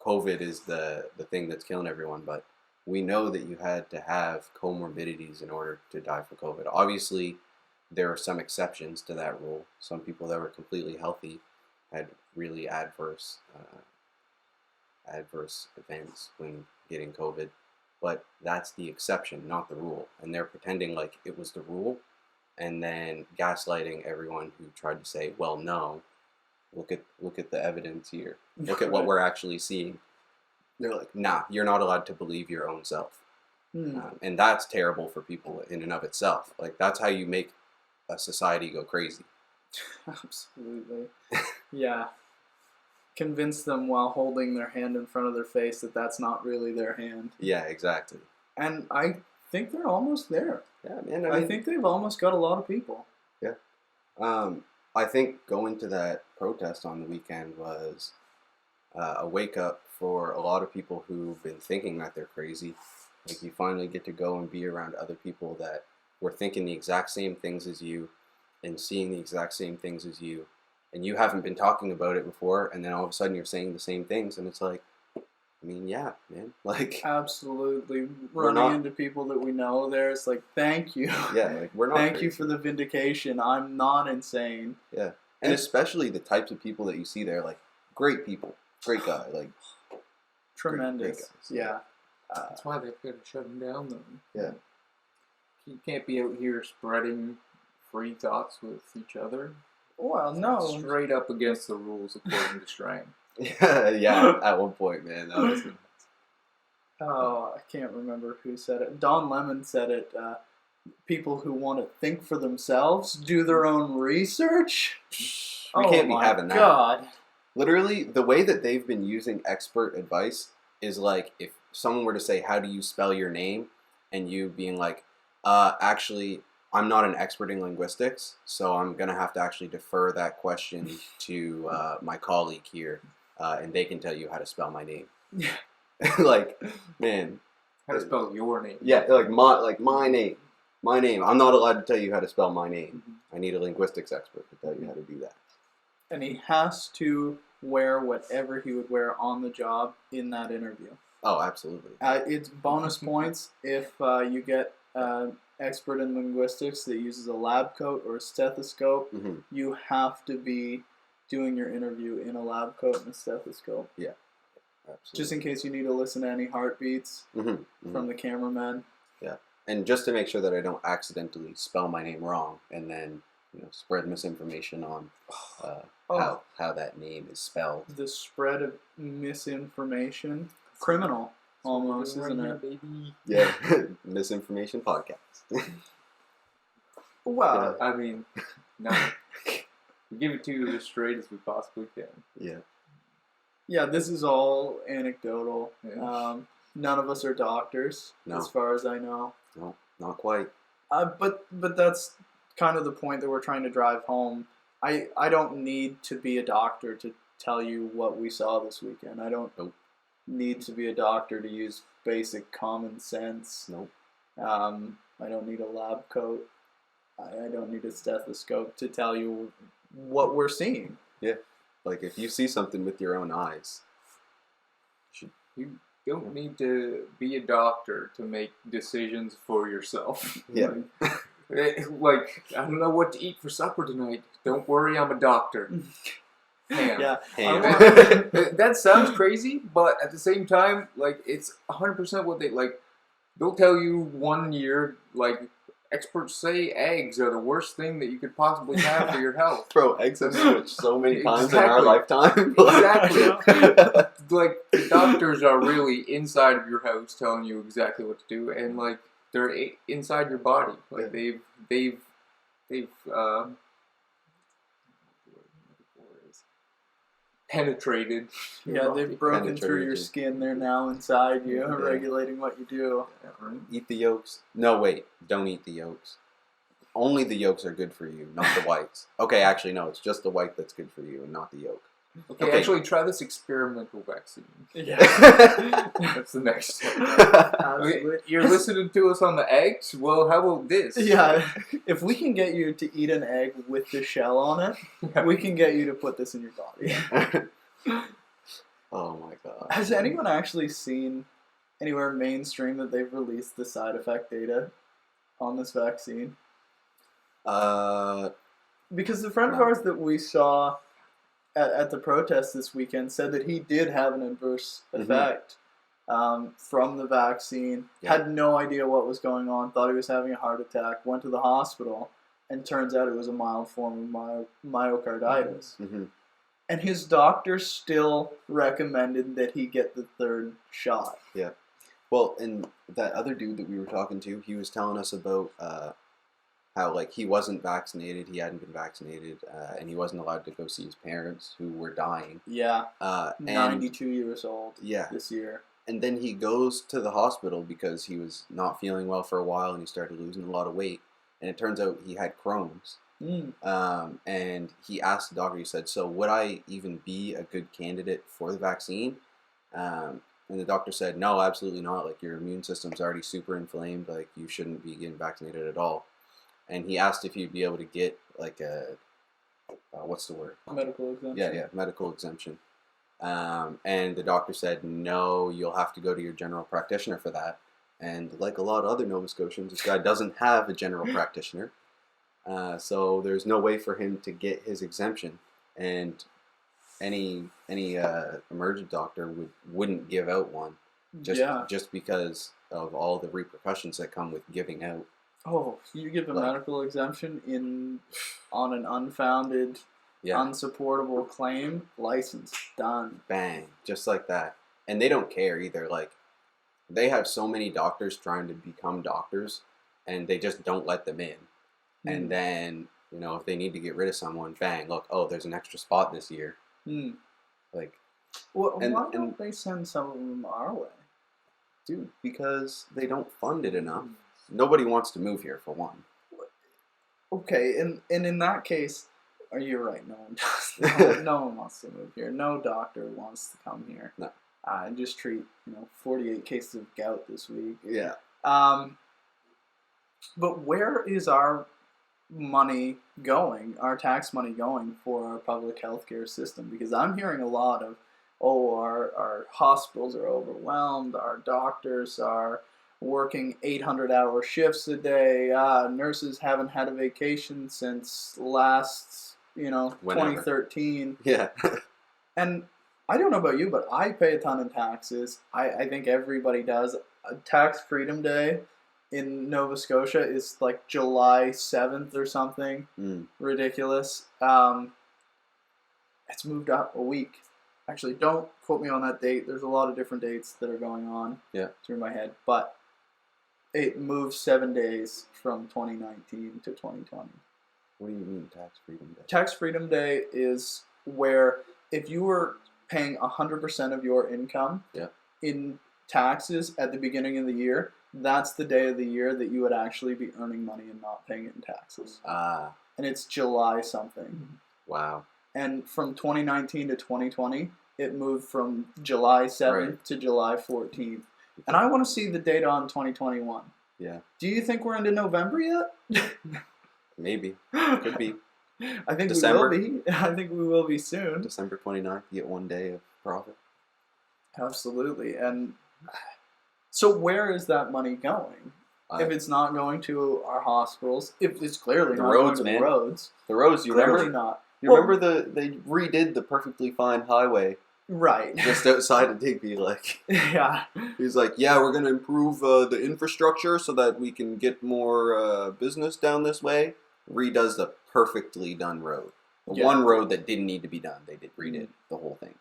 COVID is the thing that's killing everyone, but we know that you had to have comorbidities in order to die from COVID. Obviously, there are some exceptions to that rule. Some people that were completely healthy had really adverse events when getting COVID, but that's the exception, not the rule. And they're pretending like it was the rule, and then gaslighting everyone who tried to say, well, no, look at the evidence here. Look at what we're actually seeing. They're like, nah, you're not allowed to believe your own self. And that's terrible for people in and of itself. Like, that's how you make a society go crazy. Absolutely. Yeah. Convince them while holding their hand in front of their face that that's not really their hand. Yeah, exactly. And I think they're almost there. Yeah, man. I think they've almost got a lot of people. Yeah. I think going to that protest on the weekend was a wake up for a lot of people who've been thinking that they're crazy. Like, you finally get to go and be around other people that were thinking the exact same things as you and seeing the exact same things as you, and you haven't been talking about it before, and then all of a sudden you're saying the same things, and it's like, I mean, yeah, man. Like, absolutely. Running into people that we know there, it's like, thank you. Yeah, like, we're not Thank crazy. you for the vindication. I'm not insane. Yeah. And especially the types of people that you see there, like, great people. Great guy. Like, tremendous. Great guys. Yeah. That's why they've got to shut him down, though. Yeah. You can't be out here spreading free thoughts with each other. Well, no. Straight up against the rules, according to Strang. Yeah, at one point, man. That was Oh, I can't remember who said it. Don Lemon said it. People who want to think for themselves do their own research. We can't be having that. God. Literally, the way that they've been using expert advice is like, if someone were to say, how do you spell your name? And you being like, actually, I'm not an expert in linguistics, so I'm going to have to actually defer that question to my colleague here, and they can tell you how to spell my name. Like, man. How to spell your name. Yeah, like my name. My name. I'm not allowed to tell you how to spell my name. I need a linguistics expert to tell you how to do that. And he has to wear whatever he would wear on the job in that interview. Oh, absolutely. It's bonus points if you get expert in linguistics that uses a lab coat or a stethoscope. Mm-hmm. You have to be doing your interview in a lab coat and a stethoscope. Yeah, absolutely. Just in case you need to listen to any heartbeats from the cameraman. Yeah, and just to make sure that I don't accidentally spell my name wrong and then spread misinformation on how that name is spelled. The spread of misinformation, criminal almost, isn't it? Baby. Yeah, misinformation podcast. Well, I mean, no. We give it to you as straight as we possibly can. Yeah. Yeah, this is all anecdotal. Yeah. None of us are doctors, No. as far as I know. No, not quite. But that's kind of the point that we're trying to drive home. I don't need to be a doctor to tell you what we saw this weekend. I don't Nope. need to be a doctor to use basic common sense. Nope. I don't need a lab coat. I don't need a stethoscope to tell you what we're seeing. Yeah. Like, if you see something with your own eyes, You don't need to be a doctor to make decisions for yourself. Yeah. Like, I don't know what to eat for supper tonight. Don't worry, I'm a doctor. Ham. Yeah. Ham. That sounds crazy, but at the same time, like, it's 100% what they, like, they'll tell you 1 year, like, experts say eggs are the worst thing that you could possibly have for your health. Bro, eggs have switched so many times in our Exactly. lifetime. Exactly. Like, the doctors are really inside of your house telling you exactly what to do, and, like, they're inside your body. Like, they've penetrated your Yeah, body. they've broken through your Penetrated. skin. They're now inside you, Yeah. regulating what you do. Eat the yolks. No, wait. Don't eat the yolks. Only the yolks are good for you, not the whites. Okay, actually, no. It's just the white that's good for you and not the yolk. Okay, Okay. actually, try this experimental vaccine. Yeah. That's the next step. Absolutely. You're listening to us on the eggs? Well, how about this? Yeah, if we can get you to eat an egg with the shell on it, we can get you to put this in your body. Oh my god. Has anyone actually seen anywhere mainstream that they've released the side effect data on this vaccine? Because the friend of No. ours that we saw at the protest this weekend said that he did have an adverse effect from the vaccine, had no idea what was going on, thought he was having a heart attack, went to the hospital, and turns out it was a mild form of myocarditis. Mm-hmm. And his doctor still recommended that he get the third shot. Yeah. Well, and that other dude that we were talking to, he was telling us about how, like, he wasn't vaccinated, he hadn't been vaccinated, and he wasn't allowed to go see his parents who were dying. Yeah, And 92 years old yeah, this year. and then he goes to the hospital because he was not feeling well for a while and he started losing a lot of weight. And it turns out he had Crohn's. And he asked the doctor, he said, so would I even be a good candidate for the vaccine? And the doctor said, no, absolutely not. Like, your immune system's already super inflamed. Like, you shouldn't be getting vaccinated at all. And he asked if he'd be able to get, like, a, what's the word? Medical exemption. Yeah, medical exemption. And the doctor said, no, you'll have to go to your general practitioner for that. And like a lot of other Nova Scotians, this guy doesn't have a general practitioner. So there's no way for him to get his exemption. And any emergent doctor wouldn't give out one just because of all the repercussions that come with giving out. Oh, you give a Like- medical exemption on an unfounded, unsupportable claim, license, done. Bang, just like that. And they don't care either. Like, they have so many doctors trying to become doctors, and they just don't let them in. And then, you know, if they need to get rid of someone, bang, look, oh, there's an extra spot this year. Like, Well, And- why and- don't they send some of them our way? dude, because they don't fund it enough. Nobody wants to move here, for one. Okay, and in that case, you're right. No one does. No one wants to move here. No doctor wants to come here. No. And just treat 48 cases of gout this week. Yeah. But where is our money going? Our tax money going for our public healthcare system? Because I'm hearing a lot of, our hospitals are overwhelmed. Our doctors are working 800-hour shifts a day. Nurses haven't had a vacation since last, Whenever. 2013. Yeah. And I don't know about you, but I pay a ton in taxes. I think everybody does. Tax Freedom Day in Nova Scotia is like July 7th or something. Ridiculous. It's moved up a week. Actually, don't quote me on that date. There's a lot of different dates that are going on through my head. But it moved 7 days from 2019 to 2020. What do you mean, Tax Freedom Day? Tax Freedom Day is where if you were paying 100% of your income in taxes at the beginning of the year, that's the day of the year that you would actually be earning money and not paying it in taxes. And it's July something. Wow. And from 2019 to 2020, it moved from July 7th to July 14th. And I want to see the data on 2021. Yeah. Do you think we're into November yet? Maybe. Could be. I think December. we will be. I think we will be soon. December 29th, you get 1 day of profit. Absolutely. And so where is that money going? If it's not going to our hospitals, if it's clearly not roads, going to man. the roads. The roads, you Clearly remember? not. You remember they redid the perfectly fine highway Right. just outside of Digby, like. Yeah. He's like, yeah, we're going to improve the infrastructure so that we can get more business down this way. Redoes the perfectly done road. The one road that didn't need to be done, they redid the whole thing.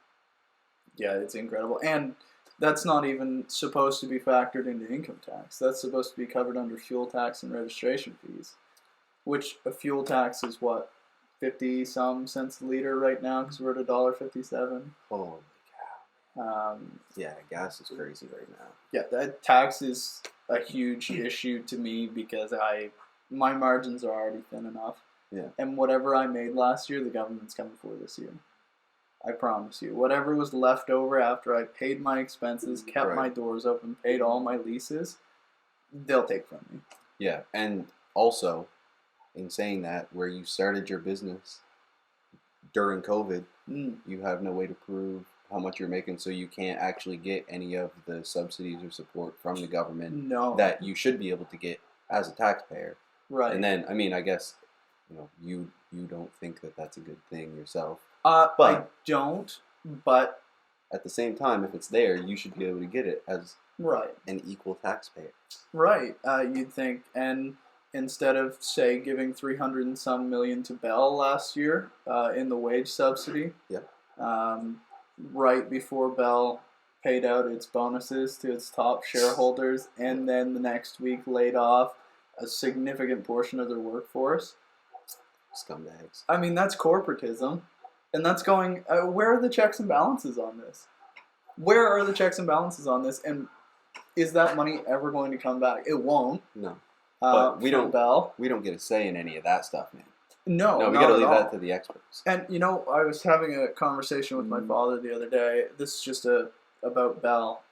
Yeah, it's incredible. And that's not even supposed to be factored into income tax. That's supposed to be covered under fuel tax and registration fees, which a fuel tax is what, 50-some cents a liter right now because we're at $1.57. Holy cow. Yeah, gas is crazy right now. Yeah, that tax is a huge issue to me because my margins are already thin enough. Yeah. And whatever I made last year, the government's coming for this year. I promise you. Whatever was left over after I paid my expenses, kept my doors open, paid all my leases, they'll take from me. Yeah, and also, in saying that, where you started your business during COVID, you have no way to prove how much you're making, so you can't actually get any of the subsidies or support from the government that you should be able to get as a taxpayer. Right. And then, I mean, I guess, you don't think that that's a good thing yourself. But I don't, but at the same time, if it's there, you should be able to get it as an equal taxpayer. Right. You'd think, and instead of, say, giving $300 and some million to Bell last year in the wage subsidy, right before Bell paid out its bonuses to its top shareholders, and then the next week laid off a significant portion of their workforce. Scumbags. I mean, that's corporatism. And that's going, where are the checks and balances on this? Where are the checks and balances on this? And is that money ever going to come back? It won't. No. But we don't get a say in any of that stuff, man. No, we got to leave that to the experts. And, I was having a conversation with my father the other day. This is just about Bell.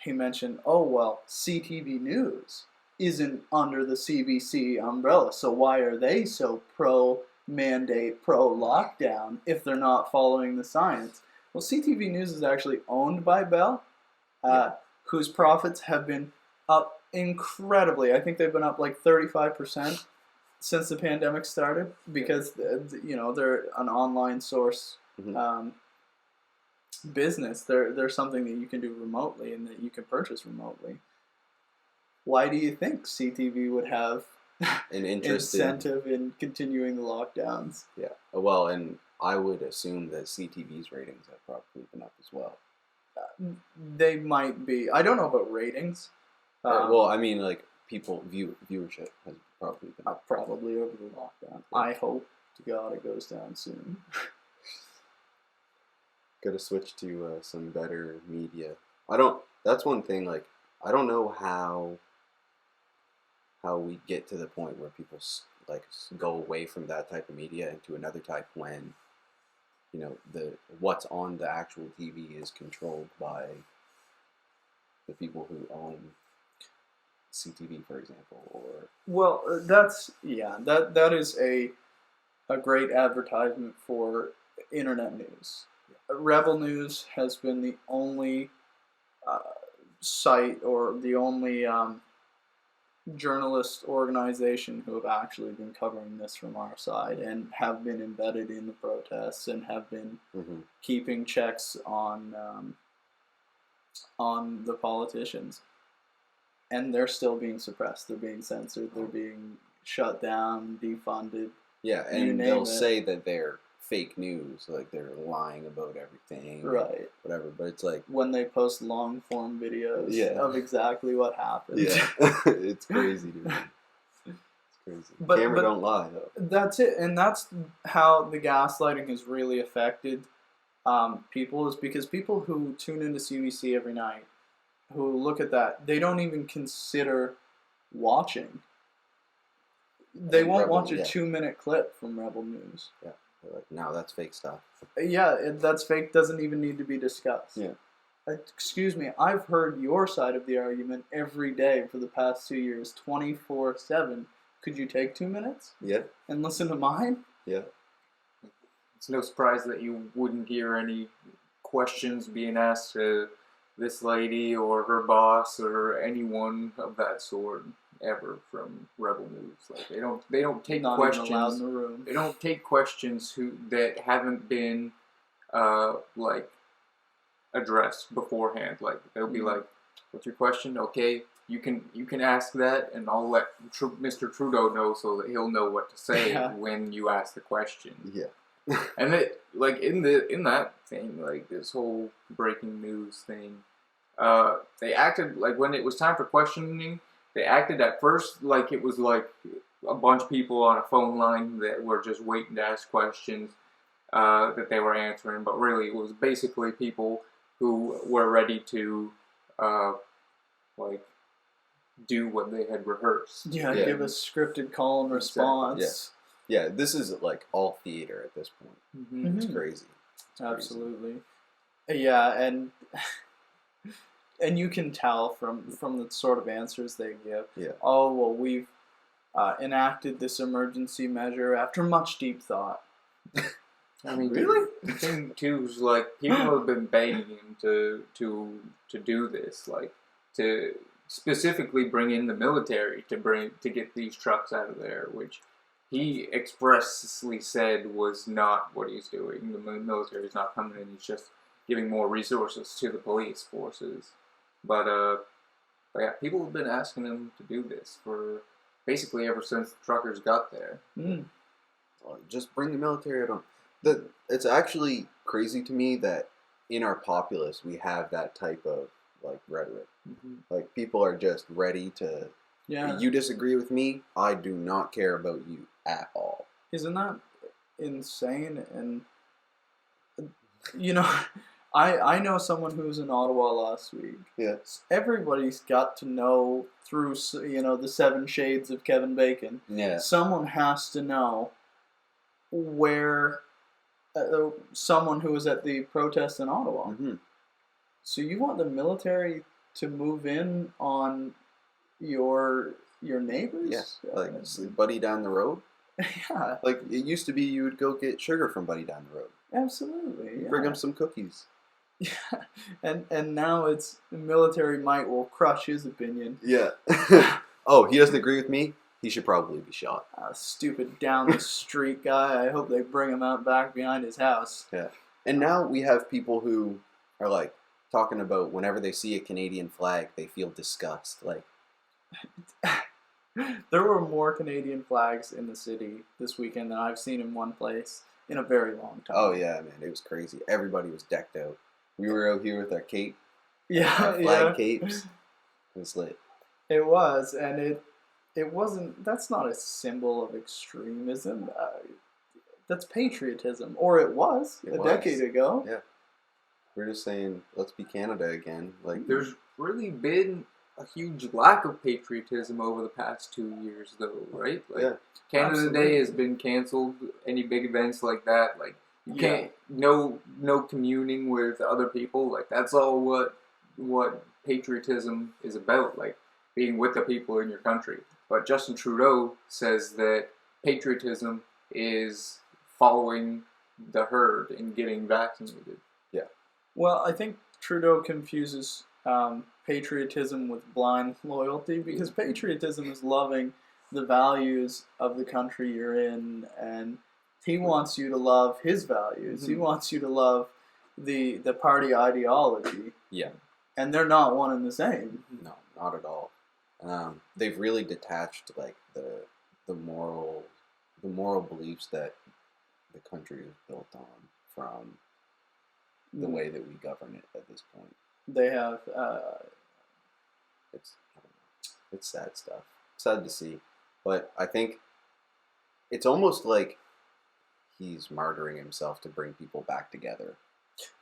He mentioned, CTV News isn't under the CBC umbrella, so why are they so pro-mandate, pro-lockdown if they're not following the science? Well, CTV News is actually owned by Bell, whose profits have been up incredibly. I think they've been up like 35% since the pandemic started because, they're an online source business. They're something that you can do remotely and that you can purchase remotely. Why do you think CTV would have an interest incentive in continuing the lockdowns? Yeah. Well, and I would assume that CTV's ratings have probably been up as well. They might be. I don't know about ratings. Well, I mean, like, viewership has probably been up. Probably over the lockdown. Yeah. I hope to God it goes down soon. Got to switch to some better media. That's one thing, like, I don't know how we get to the point where people like go away from that type of media into another type when what's on the actual TV is controlled by the people who own CTV, for example, or that is a great advertisement for internet news. Rebel News has been the only site or the only journalist organization who have actually been covering this from our side and have been embedded in the protests and have been keeping checks on the politicians. And they're still being suppressed. They're being censored. They're being shut down, defunded. Yeah, and they'll say that they're fake news, like they're lying about everything, right? Whatever, but it's like when they post long form videos of exactly what happened. Yeah, it's crazy, dude. It's crazy. But don't lie, though. That's it, and that's how the gaslighting has really affected people is because people who tune into CBC every night, who look at that, they don't even consider watching. They won't Rebel, watch a yeah. 2-minute clip from Rebel News. Yeah, they're like, no, that's fake stuff. Yeah, that's fake. Doesn't even need to be discussed. Yeah. Excuse me, I've heard your side of the argument every day for the past 2 years, 24/7. Could you take 2 minutes Yeah, and listen to mine? yeah. It's no surprise that you wouldn't hear any questions being asked to this lady or her boss or anyone of that sort ever from Rebel News. Like they don't take Not questions. even allowed in the room. They don't take questions that haven't been like addressed beforehand. Like they'll be like, "What's your question? Okay, you can ask that, and I'll let Mr. Trudeau know so that he'll know what to say when you ask the question." Yeah. And it, like in that thing, like this whole breaking news thing, they acted like when it was time for questioning, they acted at first like it was like a bunch of people on a phone line that were just waiting to ask questions that they were answering, but really it was basically people who were ready to like do what they had rehearsed. Yeah, give a scripted call and response. Yeah, this is like all theater at this point. Mm-hmm. It's crazy. It's Absolutely. Crazy. Yeah, and you can tell from the sort of answers they give. Yeah. Oh, well, we've enacted this emergency measure after much deep thought. I mean, really? The thing too is like people have been begging him to do this, like to specifically bring in the military to get these trucks out of there, which he expressly said was not what he's doing. The military is not coming in; he's just giving more resources to the police forces. But yeah, people have been asking him to do this for basically ever since the truckers got there. Just bring the military out. It's actually crazy to me that in our populace we have that type of like rhetoric. Like people are just ready to. Yeah. You disagree with me, I do not care about you at all. Isn't that insane? And you know, I know someone who was in Ottawa last week. Yeah. Everybody's got to know through the 7 shades of Kevin Bacon. Yeah. Someone has to know where someone who was at the protest in Ottawa. Mm-hmm. So you want the military to move in on your neighbors? Yeah, like Buddy down the road. Yeah. Like it used to be, you would go get sugar from Buddy down the road. Absolutely. Yeah. Bring him some cookies. Yeah, and now it's military might will crush his opinion. Yeah. Oh, he doesn't agree with me? He should probably be shot. Stupid down the street guy. I hope they bring him out back behind his house. Yeah. And now we have people who are like talking about whenever they see a Canadian flag, they feel disgust. Like, there were more Canadian flags in the city this weekend than I've seen in one place in a very long time. oh yeah, man, it was crazy. Everybody was decked out. We were out here with our cape, Yeah, flag capes. It was lit. It was, and it wasn't. That's not a symbol of extremism. That's patriotism, or it was a decade ago. Yeah, we're just saying, let's be Canada again. Like, There's really been a huge lack of patriotism over the past 2 years, though, right? Like, yeah, Canada Absolutely. Day has been canceled. Any big events like that, like you can't no communing with other people. Like that's all what patriotism is about. Like being with the people in your country. But Justin Trudeau says that patriotism is following the herd and getting vaccinated. yeah, Well, I think Trudeau confuses patriotism with blind loyalty, because patriotism is loving the values of the country you're in, and he wants you to love his values. He wants you to love the party ideology. yeah. And they're not one and the same. No, not at all. They've really detached like the moral beliefs that the country is built on from the way that we govern it at this point. They have It's sad stuff. Sad to see, but I think it's almost like he's martyring himself to bring people back together.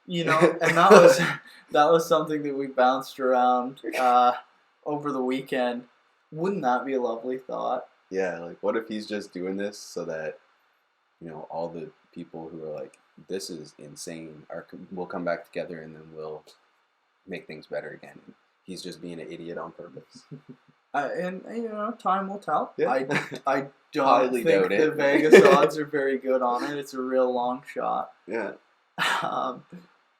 You know, and that was something that we bounced around over the weekend. Wouldn't that be a lovely thought? Yeah, like what if he's just doing this so that, all the people who are like, this is insane, will come back together and then we'll make things better again. And he's just being an idiot on purpose. And time will tell. Yeah. I don't Highly think doubt the it. Vegas odds are very good on it. It's a real long shot. Yeah.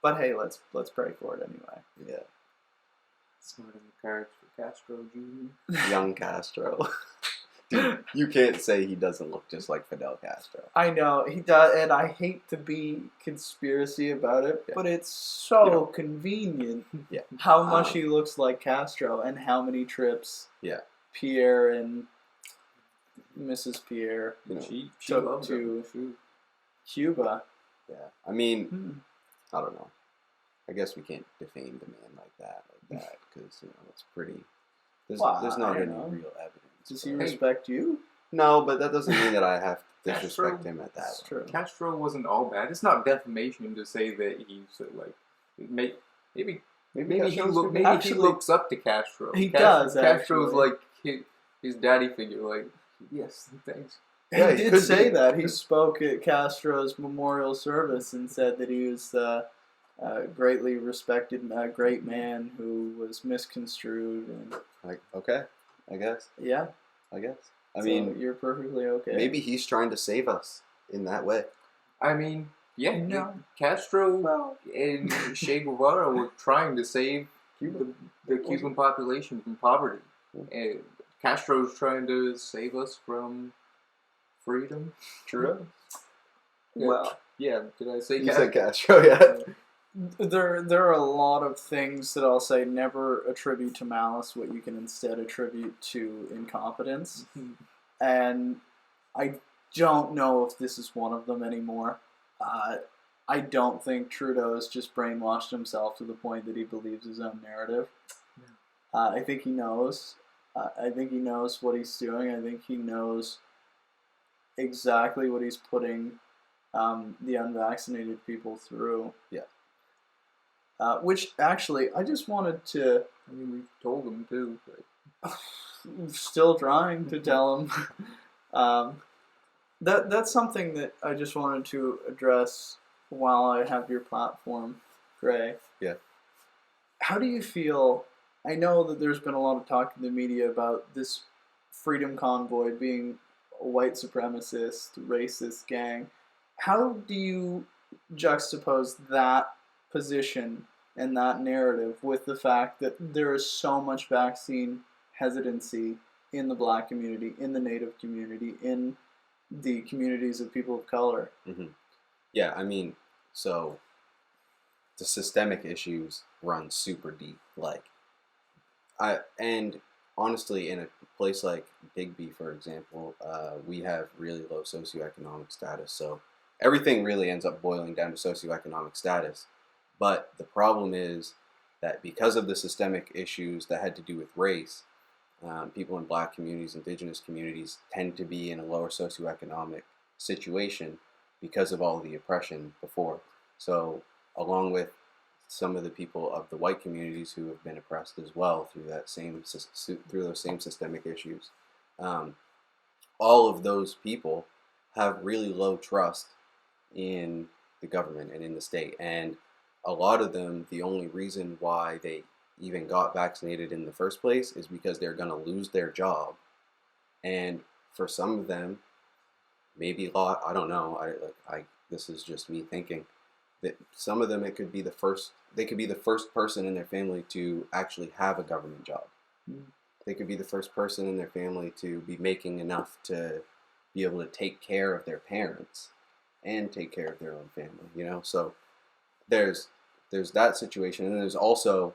But hey, let's pray for it anyway. Yeah. It's not in the cards for Castro Jr. Young Castro. Dude, you can't say he doesn't look just like Fidel Castro. I know he does, and I hate to be conspiracy about it, but it's so convenient. Yeah. How much he looks like Castro, and how many trips. Yeah. Pierre and Mrs. Pierre She took loves to him. Cuba. Yeah. I mean, I don't know. I guess we can't defame the man like that, because it's pretty. There's not any real evidence. Does he respect you? No, but that doesn't mean that I have to disrespect him at that. That's true. Castro wasn't all bad. It's not defamation to say that he's like maybe he looks up to Castro. He does. Castro's actually. like his daddy figure. Like, yes, thanks. Yeah, He he did could say be. that. He spoke at Castro's memorial service and said that he was greatly respected, a great man who was misconstrued. And Like, okay, I guess. yeah, I so mean, you're perfectly okay. maybe he's trying to save us in that way. I mean, yeah, No. Castro and Che Guevara were trying to save the Cuban population from poverty. And Castro's trying to save us from freedom. True. Well, Yeah, did I say You said Castro, yeah. there are a lot of things that I'll say never attribute to malice what you can instead attribute to incompetence. And I don't know if this is one of them anymore. I don't think Trudeau has just brainwashed himself to the point that he believes his own narrative. I think he knows. I think he knows what he's doing. I think he knows exactly what he's putting the unvaccinated people through. Yeah. Which actually, I just wanted to. I mean, we told him too. But Still trying to tell him. That's something that I just wanted to address while I have your platform, Gray. Yeah. How do you feel? I know that there's been a lot of talk in the media about this Freedom Convoy being a white supremacist, racist gang. How do you juxtapose that position and that narrative with the fact that there is so much vaccine hesitancy in the black community, in the Native community, in the communities of people of color? Mm-hmm. Yeah, I mean, so the systemic issues run super deep. And honestly, in a place like Digby, for example, we have really low socioeconomic status. So everything really ends up boiling down to socioeconomic status. But the problem is that because of the systemic issues that had to do with race, people in black communities, indigenous communities tend to be in a lower socioeconomic situation because of all the oppression before. So along with some of the people of the white communities who have been oppressed as well through those same systemic issues, all of those people have really low trust in the government and in the state. And a lot of them, the only reason why they even got vaccinated in the first place is because they're going to lose their job. And for some of them, maybe a lot, I don't know, this is just me thinking, that some of them they could be the first person in their family to actually have a government job. They could be the first person in their family to be making enough to be able to take care of their parents and take care of their own family, So there's that situation, and there's also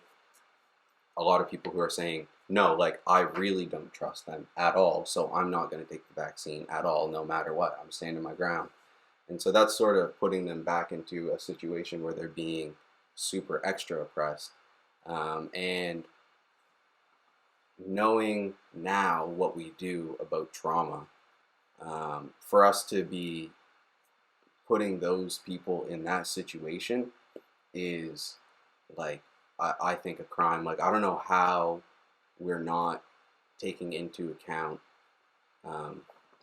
a lot of people who are saying, no, I really don't trust them at all, so I'm not going to take the vaccine at all, no matter what. I'm standing my ground. And so that's sort of putting them back into a situation where they're being super extra oppressed. And knowing now what we do about trauma, for us to be putting those people in that situation is like I think a crime. Like I don't know how we're not taking into account.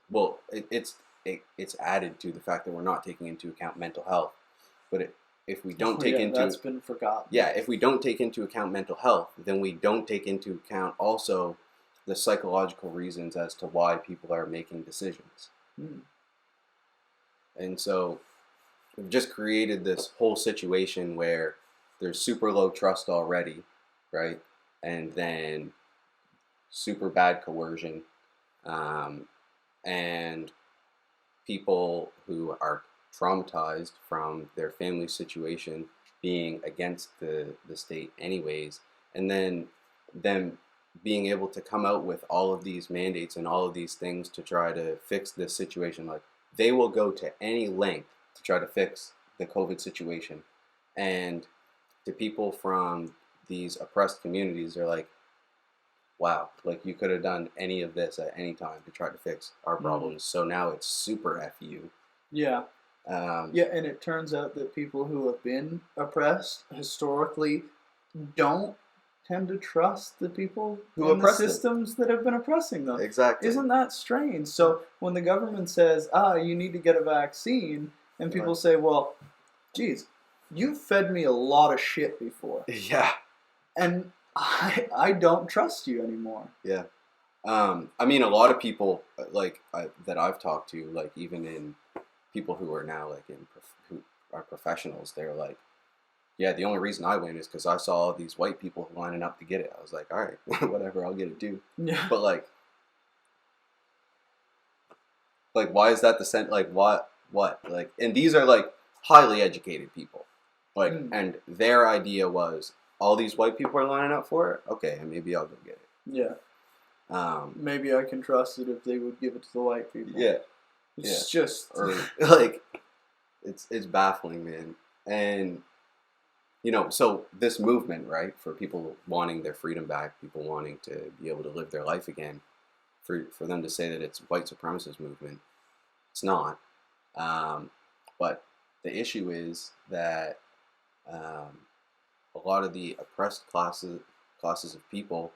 Well, it's added to the fact that we're not taking into account mental health. But if we don't take into that's been forgotten. Yeah, if we don't take into account mental health, then we don't take into account also the psychological reasons as to why people are making decisions. And so we've just created this whole situation where there's super low trust already, right? And then super bad coercion, and people who are traumatized from their family situation being against the state anyways, and then them being able to come out with all of these mandates and all of these things to try to fix this situation. Like they will go to any length to try to fix the COVID situation. And to people from these oppressed communities, they're like, wow, like you could have done any of this at any time to try to fix our problems. So now it's super F you. Yeah. And it turns out that people who have been oppressed historically don't tend to trust the people who in the systems that have been oppressing them. Exactly. Isn't that strange? So when the government says, you need to get a vaccine, and people say, well, geez, you've fed me a lot of shit before. Yeah. And I don't trust you anymore. Yeah. I mean, a lot of people that I've talked to, like even in people who are now like who are professionals, they're like, yeah, the only reason I went is because I saw all these white people lining up to get it. I was like, all right, whatever, I'll get it too. Yeah. But like why is that the sense? Like what? Like, and these are like highly educated people, like, and their idea was all these white people are lining up for it. Okay, maybe I'll go get it. Yeah. Maybe I can trust it if they would give it to the white people. Yeah. It's just or like it's baffling, man. And you know, so this movement, right, for people wanting their freedom back, people wanting to be able to live their life again, for them to say that it's white supremacist movement, it's not. But the issue is that a lot of the oppressed classes of people,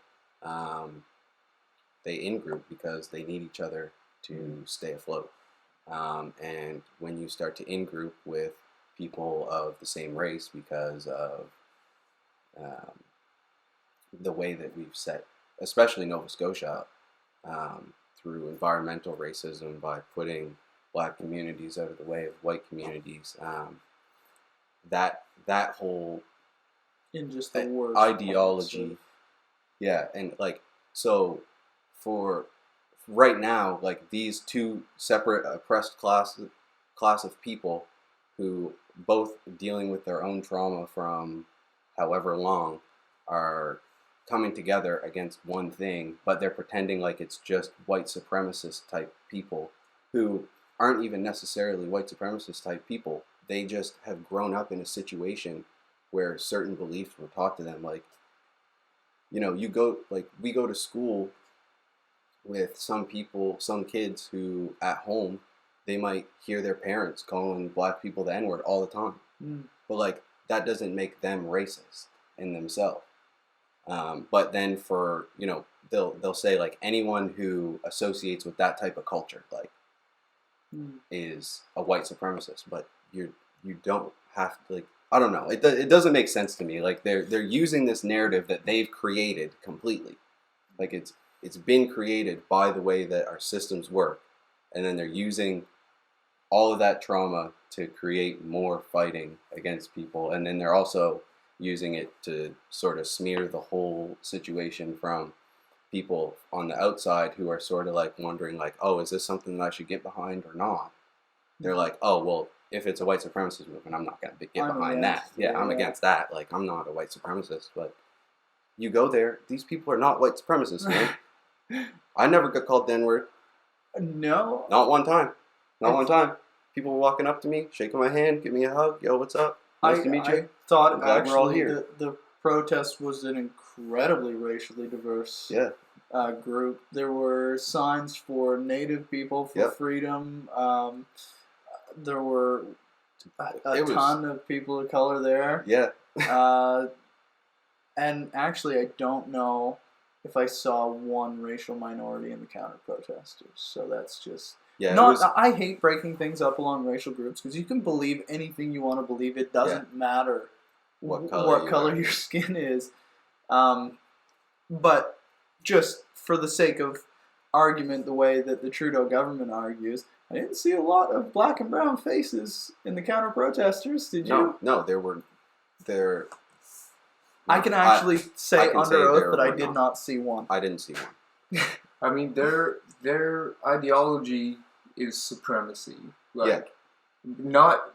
they in-group because they need each other to stay afloat. And when you start to in-group with people of the same race because of the way that we've set, especially Nova Scotia, through environmental racism by putting black communities out of the way of white communities, that whole in just the worst ideology, yeah, and like so for right now, like these two separate oppressed class of people who both dealing with their own trauma from however long are coming together against one thing, but they're pretending like it's just white supremacist type people who aren't even necessarily white supremacist type people. They just have grown up in a situation where certain beliefs were taught to them. Like, you know, we go to school with some kids who at home, they might hear their parents calling black people the N-word all the time. But like, that doesn't make them racist in themselves. But then for, you know, they'll say like anyone who associates with that type of culture, like, is a white supremacist. But you don't have to, like, I don't know. It doesn't make sense to me. Like they're using this narrative that they've created completely. Like it's been created by the way that our systems work, and then they're using all of that trauma to create more fighting against people, and then they're also using it to sort of smear the whole situation from people on the outside who are sort of like wondering like, oh, is this something that I should get behind or not? They're like, oh, well, if it's a white supremacist movement, I'm not going to get behind that. Yeah, I'm against that. Like, I'm not a white supremacist, but you go there, these people are not white supremacists, man. I never got called the N-word. No. Not one time. Not one time. People were walking up to me, shaking my hand, give me a hug. Yo, what's up? Nice to meet you. I thought glad we're all actually here. the protest was an incredibly racially diverse group. There were signs for Native people for freedom. There were a ton of people of color there. Yeah. And actually, I don't know if I saw one racial minority in the counter protesters. So that's just I hate breaking things up along racial groups because you can believe anything you want to believe. It doesn't matter what color your skin is. But just for the sake of argument, the way that the Trudeau government argues, I didn't see a lot of black and brown faces in the counter protesters. Did you? No, there. I can actually say under oath that I did not see one. I didn't see one. I mean, their ideology is supremacy. Like,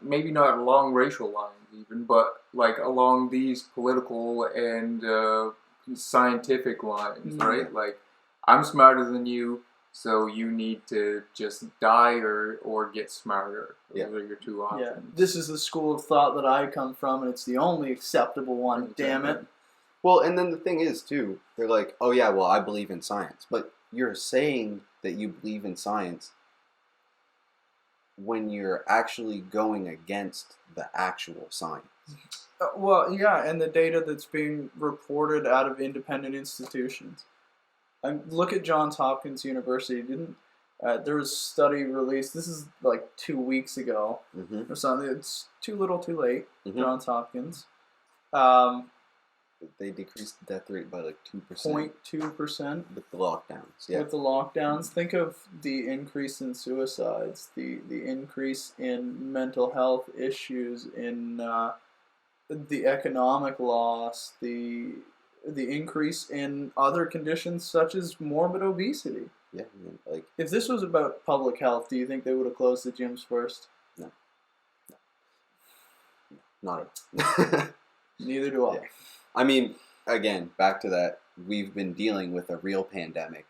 maybe not along racial lines even, but like along these political and scientific lines, right? Like, I'm smarter than you, so you need to just die or get smarter. Those are your two options. Yeah, this is the school of thought that I come from, and it's the only acceptable one. Damn it. Well, and then the thing is, too, they're like, oh yeah, well, I believe in science. But you're saying that you believe in science when you're actually going against the actual science. Well, yeah, and the data that's being reported out of independent institutions. Look at Johns Hopkins University. There was a study released, this is like 2 weeks ago or something. It's too little too late, Johns Hopkins. They decreased the death rate by like 2%. 0.2%. With the lockdowns, yeah. With the lockdowns. Think of the increase in suicides, the increase in mental health issues, in the economic loss, the increase in other conditions such as morbid obesity. Yeah, like if this was about public health, do you think they would have closed the gyms first? No. Not at all. Neither do I. Yeah. I mean, again, back to that, we've been dealing with a real pandemic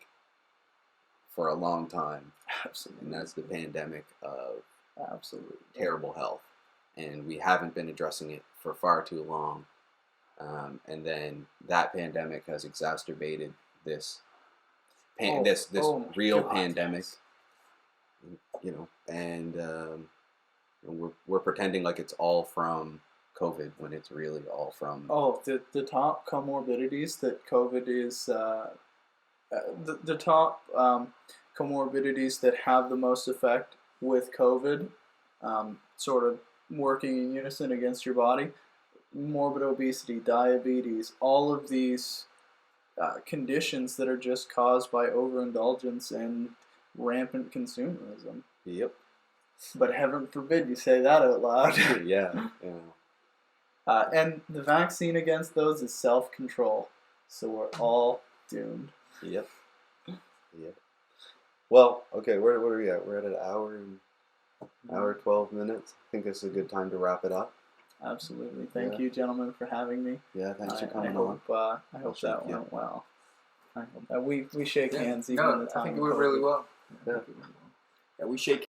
for a long time. Absolutely. And that's the pandemic of absolutely terrible health. And we haven't been addressing it for far too long. And then that pandemic has exacerbated this real pandemic, you know, and we're pretending like it's all from COVID when it's really all from... the top comorbidities that COVID is... the top comorbidities that have the most effect with COVID, sort of working in unison against your body, morbid obesity, diabetes, all of these conditions that are just caused by overindulgence and rampant consumerism. Yep. But heaven forbid you say that out loud. Yeah. And the vaccine against those is self-control. So we're all doomed. Yep. Well, okay, where are we at? We're at an hour 12 minutes. I think this is a good time to wrap it up. Absolutely. Thank you, gentlemen, for having me. Yeah, thanks for coming on. I hope that went well. I hope that we shake hands even in the time. I think it went really well. Yeah. We shake